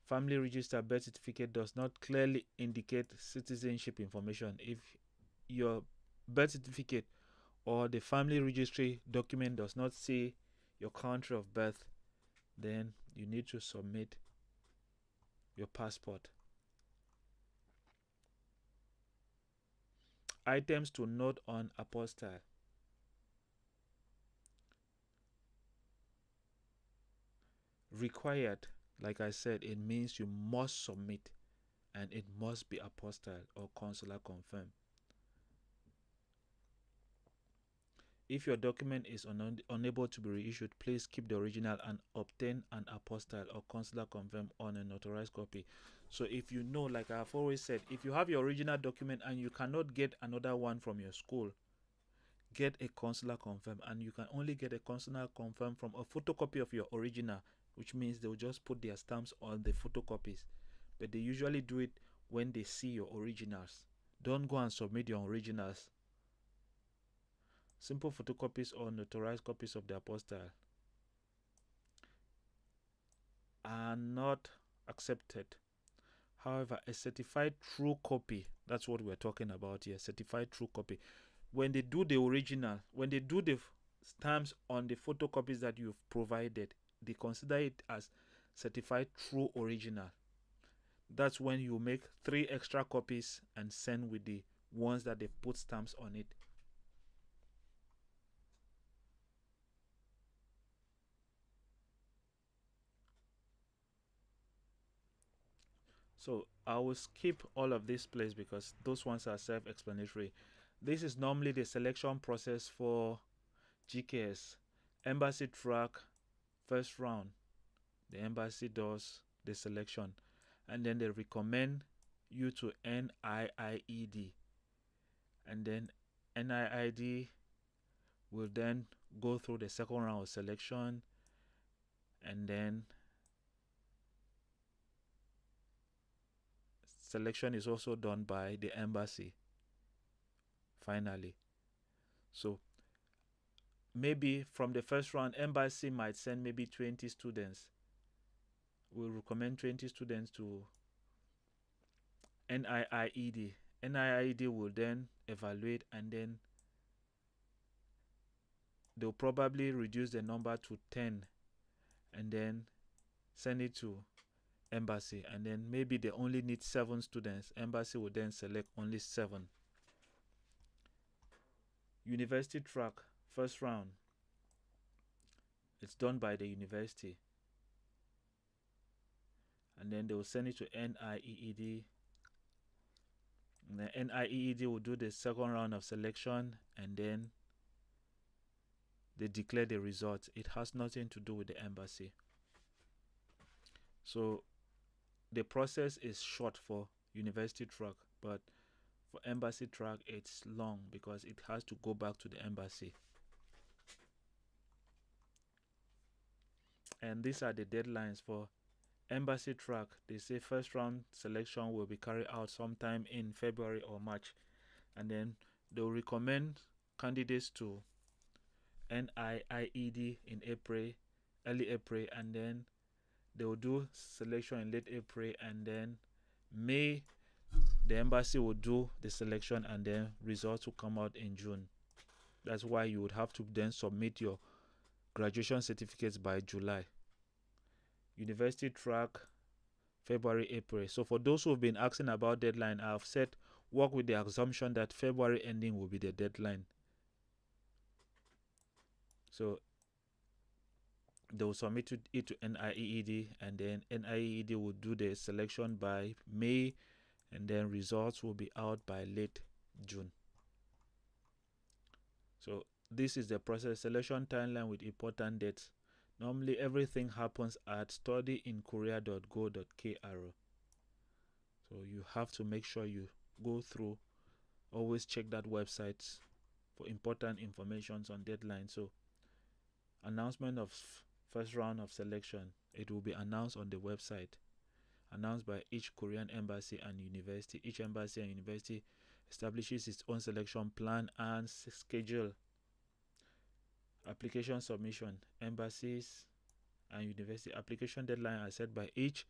family register, birth certificate does not clearly indicate citizenship information. If your birth certificate or the family registry document does not say your country of birth, then you need to submit your passport. Items to note on Apostille. Required, like I said, it means you must submit, and it must be Apostille or consular confirmed. If your document is unable to be reissued, please keep the original and obtain an Apostille or consular confirmed on a notarized copy. So if you know, like I've always said, if you have your original document and you cannot get another one from your school, get a consular confirmed, and you can only get a consular confirmed from a photocopy of your original, which means they'll just put their stamps on the photocopies. But they usually do it when they see your originals. Don't go and submit your originals. Simple photocopies or notarized copies of the Apostille are not accepted. However, a certified true copy, that's what we're talking about here, certified true copy. When they do the original, when they do the stamps on the photocopies that you've provided, they consider it as certified true original. That's when you make 3 extra copies and send with the ones that they put stamps on it. So I will skip all of this place because those ones are self-explanatory. This is normally the selection process for GKS. Embassy track, first round. The embassy does the selection, and then they recommend you to NIIED, and then NIIED will then go through the second round of selection, and then selection is also done by the embassy finally. So maybe from the first round, embassy might send maybe 20 students. We'll recommend 20 students to NIIED. NIIED will then evaluate, and then they'll probably reduce the number to 10 and then send it to embassy, and then maybe they only need 7 students. Embassy will then select only 7. University track, first round. It's done by the university, and then they will send it to NIEED. And the NIEED will do the second round of selection, and then they declare the results. It has nothing to do with the embassy. So the process is short for university track, but for embassy track it's long because it has to go back to the embassy. And these are the deadlines for embassy track. They say first round selection will be carried out sometime in February or March, and then they'll recommend candidates to NIIED in April, early April, and then they will do selection in late April, and then May the embassy will do the selection, and then results will come out in June. That's why you would have to then submit your graduation certificates by July. University track, February, April. So for those who have been asking about deadline, I've said work with the assumption that February ending will be the deadline. So they will submit it to NIEED, and then NIEED will do the selection by May, and then results will be out by late June. So this is the process selection timeline with important dates. Normally everything happens at studyinkorea.go.kr. So you have to make sure you go through, always check that website for important information on deadline. So announcement of first round of selection, it will be announced on the website, announced by each Korean embassy and university. Each embassy and university establishes its own selection plan and schedule. Application submission, embassies and university application deadline are set by each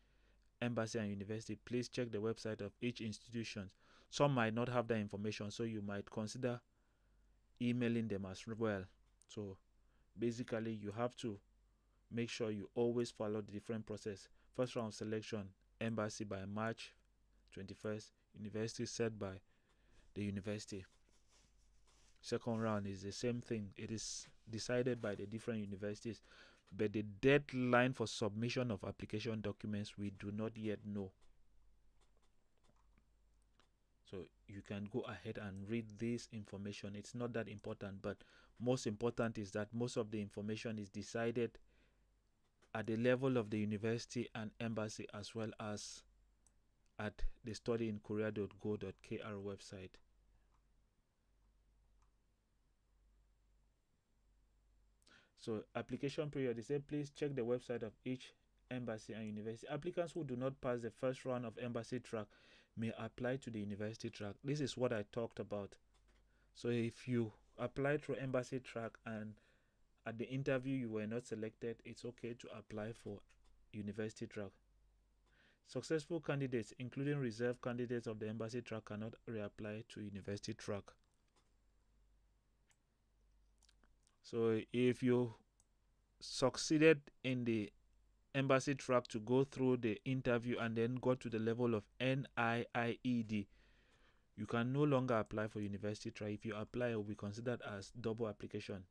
embassy and university. Please check the website of each institution. Some might not have that information, so you might consider emailing them as well. So basically you have to make sure you always follow the different process. First round selection, embassy by March 21st, university set by the university. Second round is the same thing. It is decided by the different universities, but the deadline for submission of application documents we do not yet know. So you can go ahead and read this information. It's not that important, but most important is that most of the information is decided at the level of the university and embassy, as well as at the studyinkorea.go.kr website. So application period, they say please check the website of each embassy and university. Applicants who do not pass the first round of embassy track may apply to the university track. This is what I talked about. So if you apply through embassy track and at the interview you were not selected, it's okay to apply for university track. Successful candidates, including reserve candidates of the embassy track, cannot reapply to university track. So if you succeeded in the embassy track to go through the interview and then got to the level of NIIED, you can no longer apply for university track. If you apply, it will be considered as double application.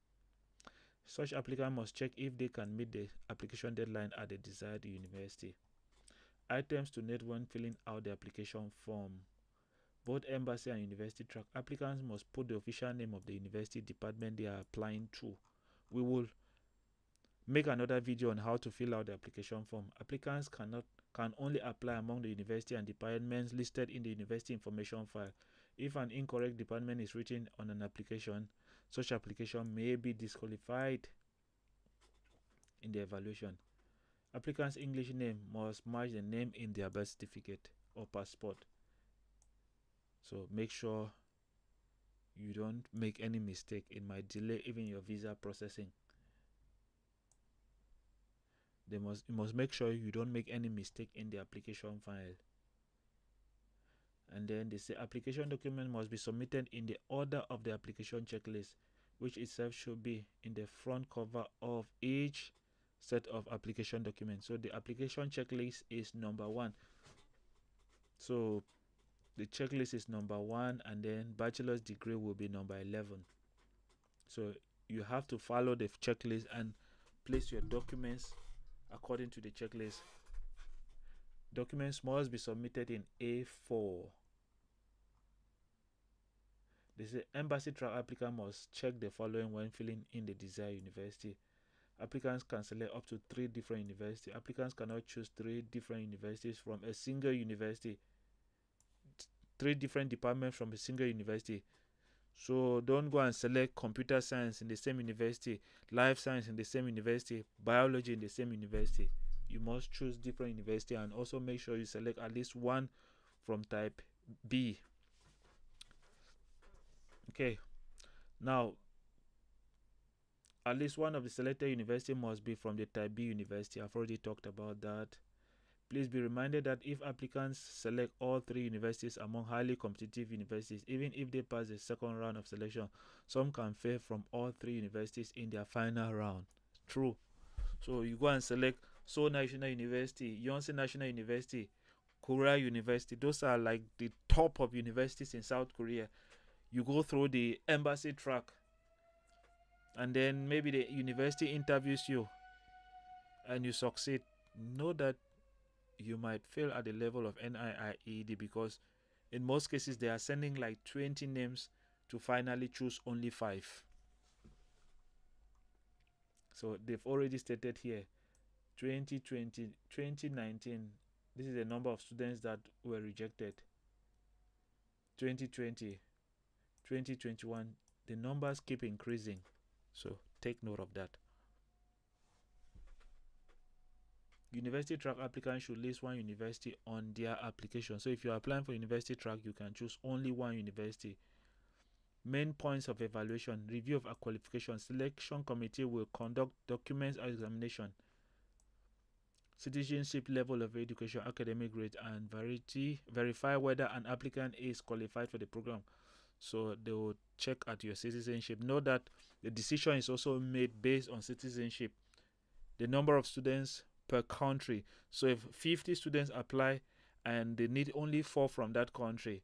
Such applicant must check if they can meet the application deadline at the desired university. Items to note when filling out the application form. Both embassy and university track applicants must put the official name of the university department they are applying to. We will make another video on how to fill out the application form. Applicants can only apply among the university and departments listed in the university information file. If an incorrect department is written on an application, such application may be disqualified in the evaluation. Applicant's English name must match the name in their birth certificate or passport. So make sure you don't make any mistake. It might delay even your visa processing. You must make sure you don't make any mistake in the application file. And then they say application document must be submitted in the order of the application checklist, which itself should be in the front cover of each set of application documents. So the application checklist is number 1. So the checklist is number 1, and then bachelor's degree will be number 11. So you have to follow the checklist and place your documents according to the checklist. Documents must be submitted in A4. They say embassy track applicant must check the following when filling in the desired university. Applicants can select up to 3 different universities. Applicants cannot choose 3 different universities from a single university. 3 different departments from a single university. So don't go and select computer science in the same university, life science in the same university, biology in the same university. You must choose different university, and also make sure you select at least one from type B. Okay, now at least one of the selected university must be from the type B university. I've already talked about that. Please be reminded that if applicants select all 3 universities among highly competitive universities, even if they pass the second round of selection, some can fail from all 3 universities in their final round. True. So you go and select Seoul National University, Yonsei National University, Korea University. Those are like the top of universities in South Korea. You go through the embassy track, and then maybe the university interviews you and you succeed. Know that you might fail at the level of NIIED, because in most cases they are sending like 20 names to finally choose only 5. So they've already stated here 2020, 2019, this is the number of students that were rejected. 2020, 2021, the numbers keep increasing. So take note of that. University track applicants should list one university on their application. So if you're applying for university track, you can choose only one university. Main points of evaluation: review of a qualification. Selection committee will conduct documents examination, citizenship, level of education, academic grade, and verify whether an applicant is qualified for the program. So they will check at your citizenship. Know that the decision is also made based on citizenship, the number of students per country. So if 50 students apply and they need only 4 from that country,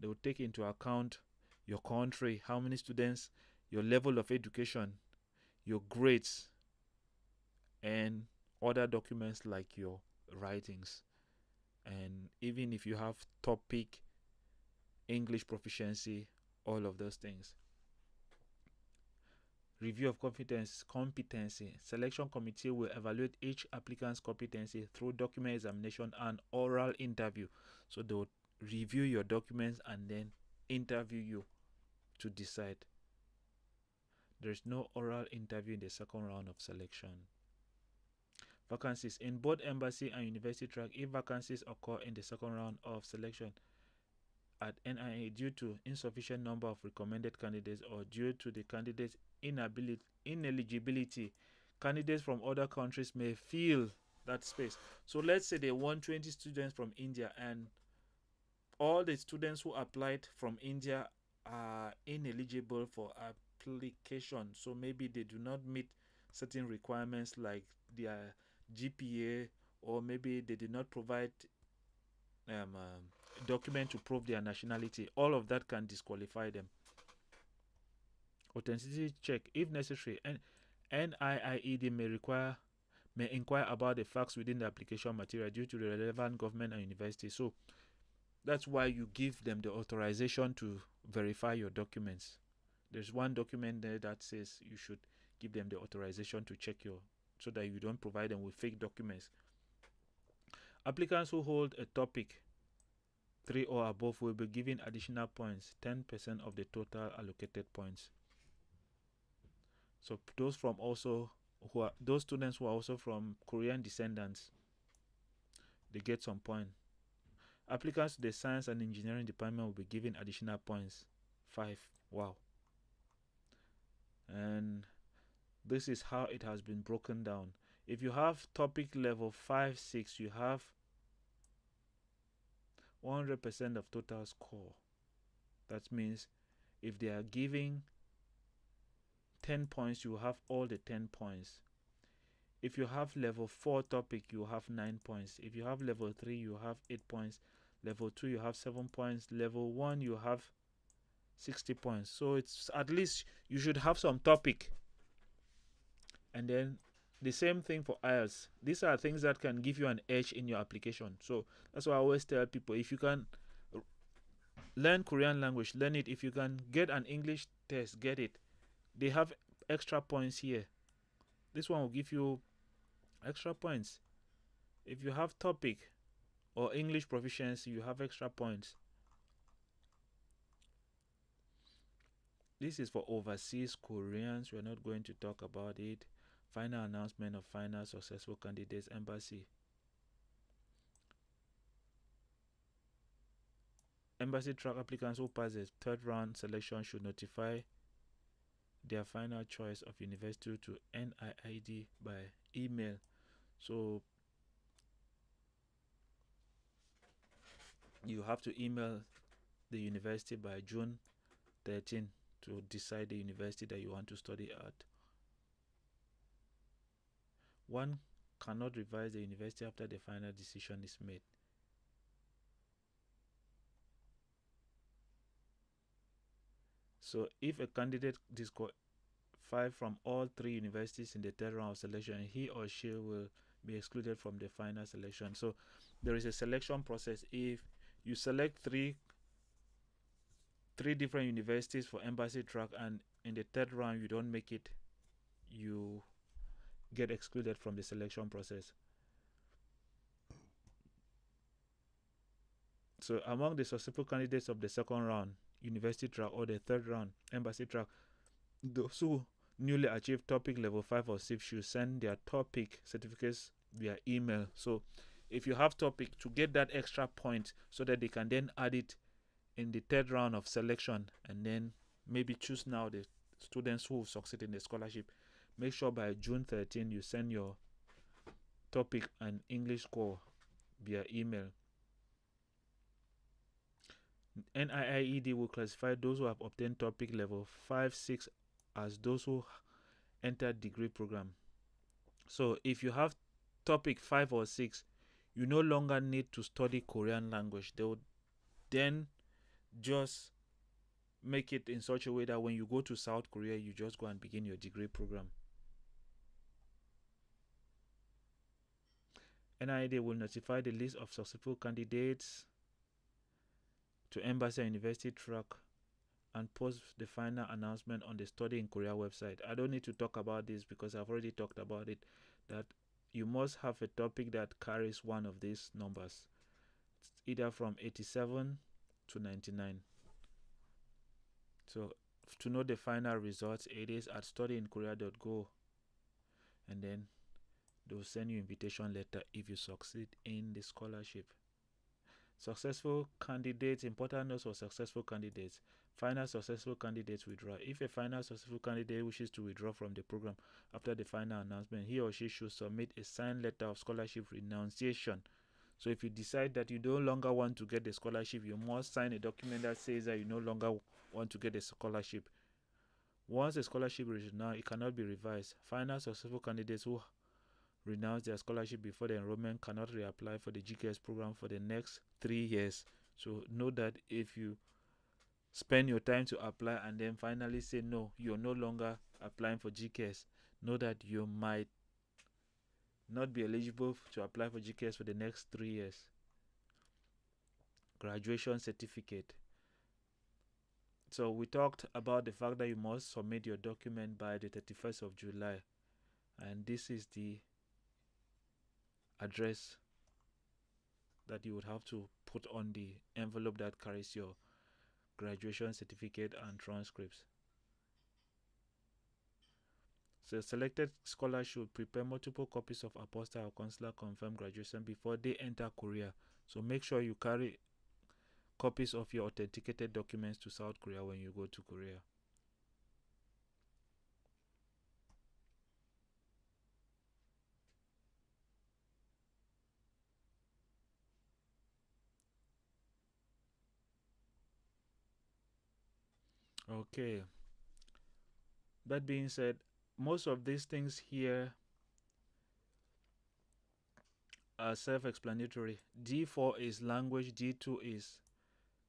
they will take into account your country, how many students, your level of education, your grades, and other documents like your writings. And even if you have topic, English proficiency, all of those things. Review of competency. Selection committee will evaluate each applicant's competency through document examination and oral interview. So they will review your documents and then interview you to decide. There's no oral interview in the second round of selection. Vacancies. In both embassy and university track, if vacancies occur in the second round of selection at NIA due to insufficient number of recommended candidates or due to the candidate's ineligibility, candidates from other countries may fill that space. So let's say they want 20 students from India and all the students who applied from India are ineligible for application. So maybe they do not meet certain requirements like their GPA, or maybe they did not provide document to prove their nationality. All of that can disqualify them. Authenticity check if necessary. And NIIED may inquire about the facts within the application material due to the relevant government and university. So that's why you give them the authorization to verify your documents. There's one document there that says you should give them the authorization to check your, so that you don't provide them with fake documents. Applicants who hold a topic 3 or above will be given additional points, 10% of the total allocated points. So those students who are also from Korean descendants, they get some point. Applicants to the science and engineering department will be given additional points, 5. Wow. And this is how it has been broken down. If you have topic level 5, 6, you have 100% of total score. That means if they are giving 10 points, you have all the 10 points. If you have level 4 topic, you have 9 points. If you have level 3, you have 8 points. Level 2, you have 7 points. Level 1, you have 60 points. So it's at least you should have some topic. And then the same thing for IELTS. These are things that can give you an edge in your application. So that's why I always tell people, if you can learn Korean language, learn it. If you can get an English test, get it. They have extra points here. This one will give you extra points. If you have topic or English proficiency, you have extra points. This is for overseas Koreans. We're not going to talk about it. Final announcement of final successful candidates, embassy. Embassy track applicants who pass the third round selection should notify their final choice of university to NIID by email. So you have to email the university by June 13 to decide the university that you want to study at. One cannot revise the university after the final decision is made. So if a candidate disqualified from all 3 universities in the third round of selection, he or she will be excluded from the final selection. So there is a selection process. If you select three different universities for embassy track and in the third round you don't make it, you get excluded from the selection process. So among the successful candidates of the second round university track or the third round embassy track, those who newly achieved topic level 5 or 6 should send their topic certificates via email. So if you have topic, to get that extra point so that they can then add it in the third round of selection and then maybe choose now the students who succeed in the scholarship. Make sure by June 13 you send your topic and English score via email. NIIED will classify those who have obtained topic level 5, 6 as those who entered degree program. So if you have topic 5 or 6, you no longer need to study Korean language. They would then just make it in such a way that when you go to South Korea, you just go and begin your degree program. NIED will notify the list of successful candidates to embassy and university track and post the final announcement on the Study in Korea website. I don't need to talk about this because I've already talked about it, that you must have a topic that carries one of these numbers. It's either from 87 to 99. So to know the final results, it is at studyinkorea.go, and then they'll send you invitation letter if you succeed in the scholarship. Successful candidates, important notes for successful candidates. Final successful candidates withdraw. If a final successful candidate wishes to withdraw from the program after the final announcement, he or she should submit a signed letter of scholarship renunciation. So if you decide that you no longer want to get the scholarship, you must sign a document that says that you no longer want to get the scholarship. Once a scholarship is renounced, it cannot be revised. Final successful candidates who renounce their scholarship before the enrollment cannot reapply for the GKS program for the next 3 years. So know that if you spend your time to apply and then finally say no, you're no longer applying for GKS, know that you might not be eligible to apply for GKS for the next 3 years. Graduation certificate. So we talked about the fact that you must submit your document by the 31st of July, and this is the address that you would have to put on the envelope that carries your graduation certificate and transcripts. So selected scholars should prepare multiple copies of Apostille or consular confirmed graduation before they enter Korea. So make sure you carry copies of your authenticated documents to South Korea when you go to Korea. Okay. That being said, most of these things here are self-explanatory. D4 is language, D2 is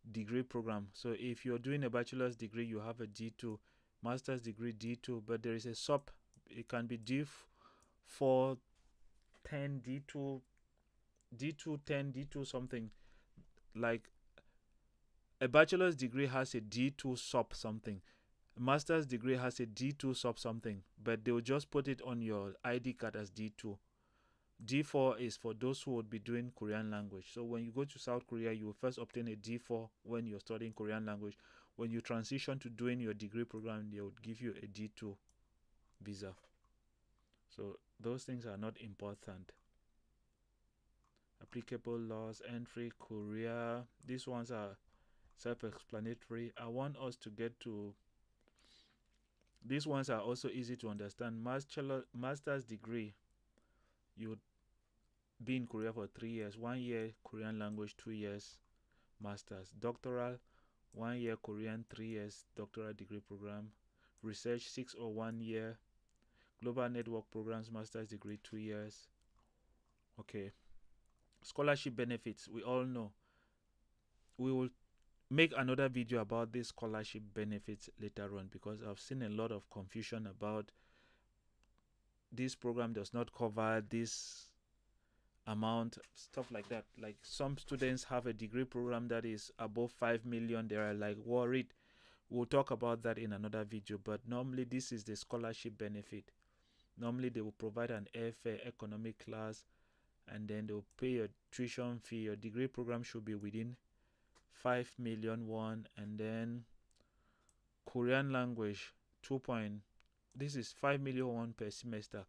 degree program. So if you're doing a bachelor's degree, you have a D2, master's degree D2, but there is a sub. It can be D4, 10, D2, D2, 10, D2 something. Like a bachelor's degree has a D2 sub something. A master's degree has a D2 sub something, but they'll just put it on your ID card as D2. D4 is for those who would be doing Korean language. So when you go to South Korea, you will first obtain a D4 when you're studying Korean language. When you transition to doing your degree program, they would give you a D2 visa. So those things are not important. Applicable laws, entry, Korea. These ones are self-explanatory. I want us to get to... These ones are also easy to understand. Master's degree, you would be in Korea for 3 years. 1 year Korean language, 2 years master's. Doctoral, 1 year Korean, 3 years doctoral degree program. Research, 6 or 1 year. Global network programs, master's degree, 2 years. Okay. Scholarship benefits, we all know. We will make another video about these scholarship benefits later on, because I've seen a lot of confusion about this program does not cover this amount, stuff like that. Like some students have a degree program that is above 5 million. They are like worried. We'll talk about that in another video, but normally this is the scholarship benefit. Normally they will provide an airfare economic class, and then they'll pay your tuition fee. Your degree program should be within 5 million won, and then Korean language 2. This is 5 million won per semester.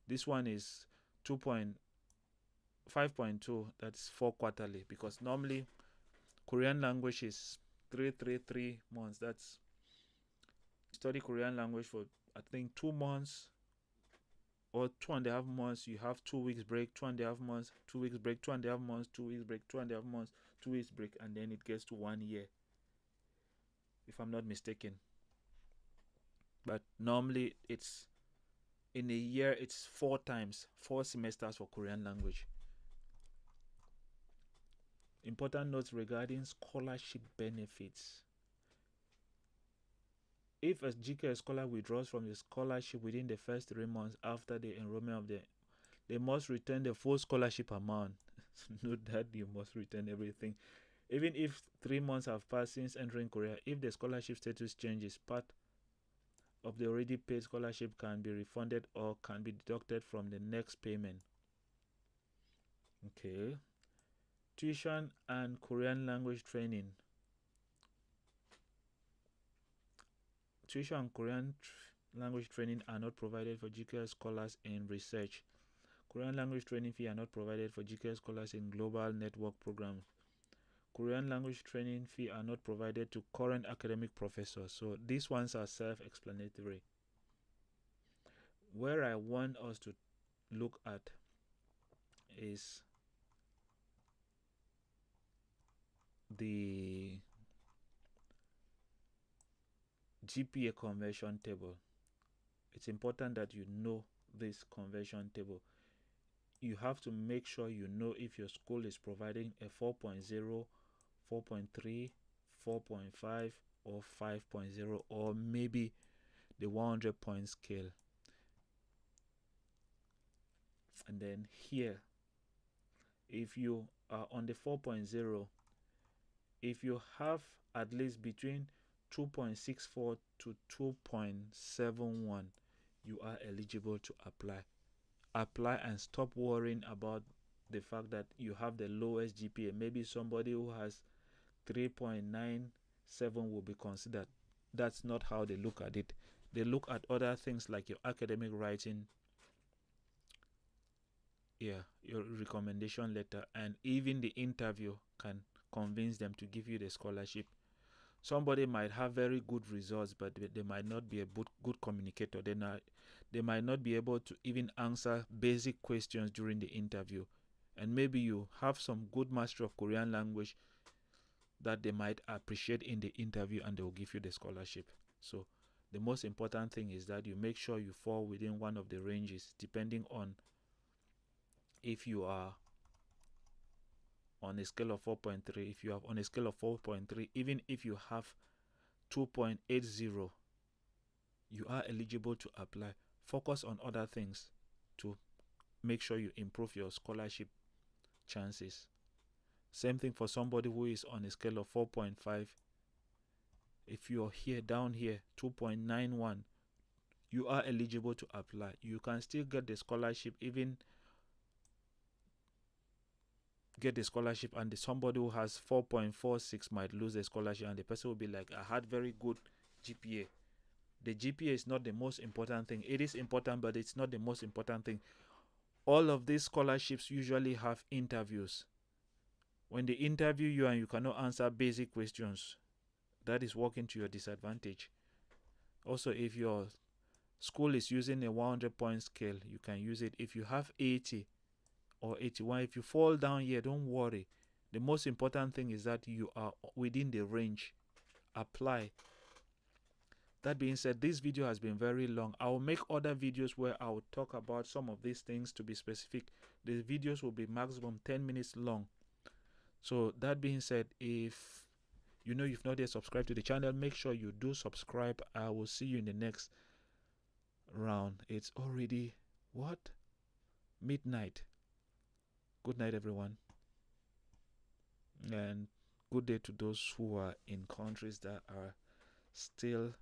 This one is 5.2. That's 4 quarterly, because normally Korean language is 3 months. That's study Korean language for I think 2 months or 2.5 months. You have 2 weeks break, 2.5 months, 2 weeks break, 2.5 months, 2 weeks break, 2.5 months, 2 weeks break, and then it gets to 1 year. if I'm not mistaken. But normally it's in a year, it's 4 semesters for Korean language. Important notes regarding scholarship benefits. If a GK scholar withdraws from the scholarship within the first 3 months after the enrollment they must return the full scholarship amount. Note that you must return everything. Even if 3 months have passed since entering Korea, if the scholarship status changes, part of the already paid scholarship can be refunded or can be deducted from the next payment. Okay. Tuition and Korean language training. Tuition and Korean language training are not provided for GK scholars in research. Korean language training fee are not provided for GK scholars in global network programs. Korean language training fee are not provided to current academic professors. So these ones are self-explanatory. Where I want us to look at is the GPA conversion table. It's important that you know this conversion table. You have to make sure you know if your school is providing a 4.0, 4.3, 4.5 or 5.0, or maybe the 100-point scale. And then here, if you are on the 4.0, if you have at least between 2.64 to 2.71, you are eligible to apply. Apply and stop worrying about the fact that you have the lowest GPA. Maybe somebody who has 3.97 will be considered. That's not how they look at it. They look at other things like your academic writing, your recommendation letter, and even the interview can convince them to give you the scholarship. Somebody might have very good results, but they might not be a good communicator. They might not be able to even answer basic questions during the interview. And maybe you have some good mastery of Korean language that they might appreciate in the interview, and they will give you the scholarship. So the most important thing is that you make sure you fall within one of the ranges, depending on if you are on a scale of 4.3. If you have on a scale of 4.3, even if you have 2.80, you are eligible to apply. Focus on other things to make sure you improve your scholarship chances. Same thing for somebody who is on a scale of 4.5. If you're here, down here, 2.91, you are eligible to apply. You can still get the scholarship, even get the scholarship, and somebody who has 4.46 might lose the scholarship, and the person will be like, I had very good GPA. The GPA is not the most important thing. It is important, but it's not the most important thing. All of these scholarships usually have interviews. When they interview you and you cannot answer basic questions, that is working to your disadvantage. Also, if your school is using a 100-point scale, you can use it. If you have 80 or 81, if you fall down here, don't worry. The most important thing is that you are within the range. Apply. That being said, this video has been very long. I will make other videos where I will talk about some of these things to be specific. The videos will be maximum 10 minutes long. So that being said, if you know you've not yet subscribed to the channel, make sure you do subscribe. I will see you in the next round. It's already midnight. Good night, everyone, and good day to those who are in countries that are still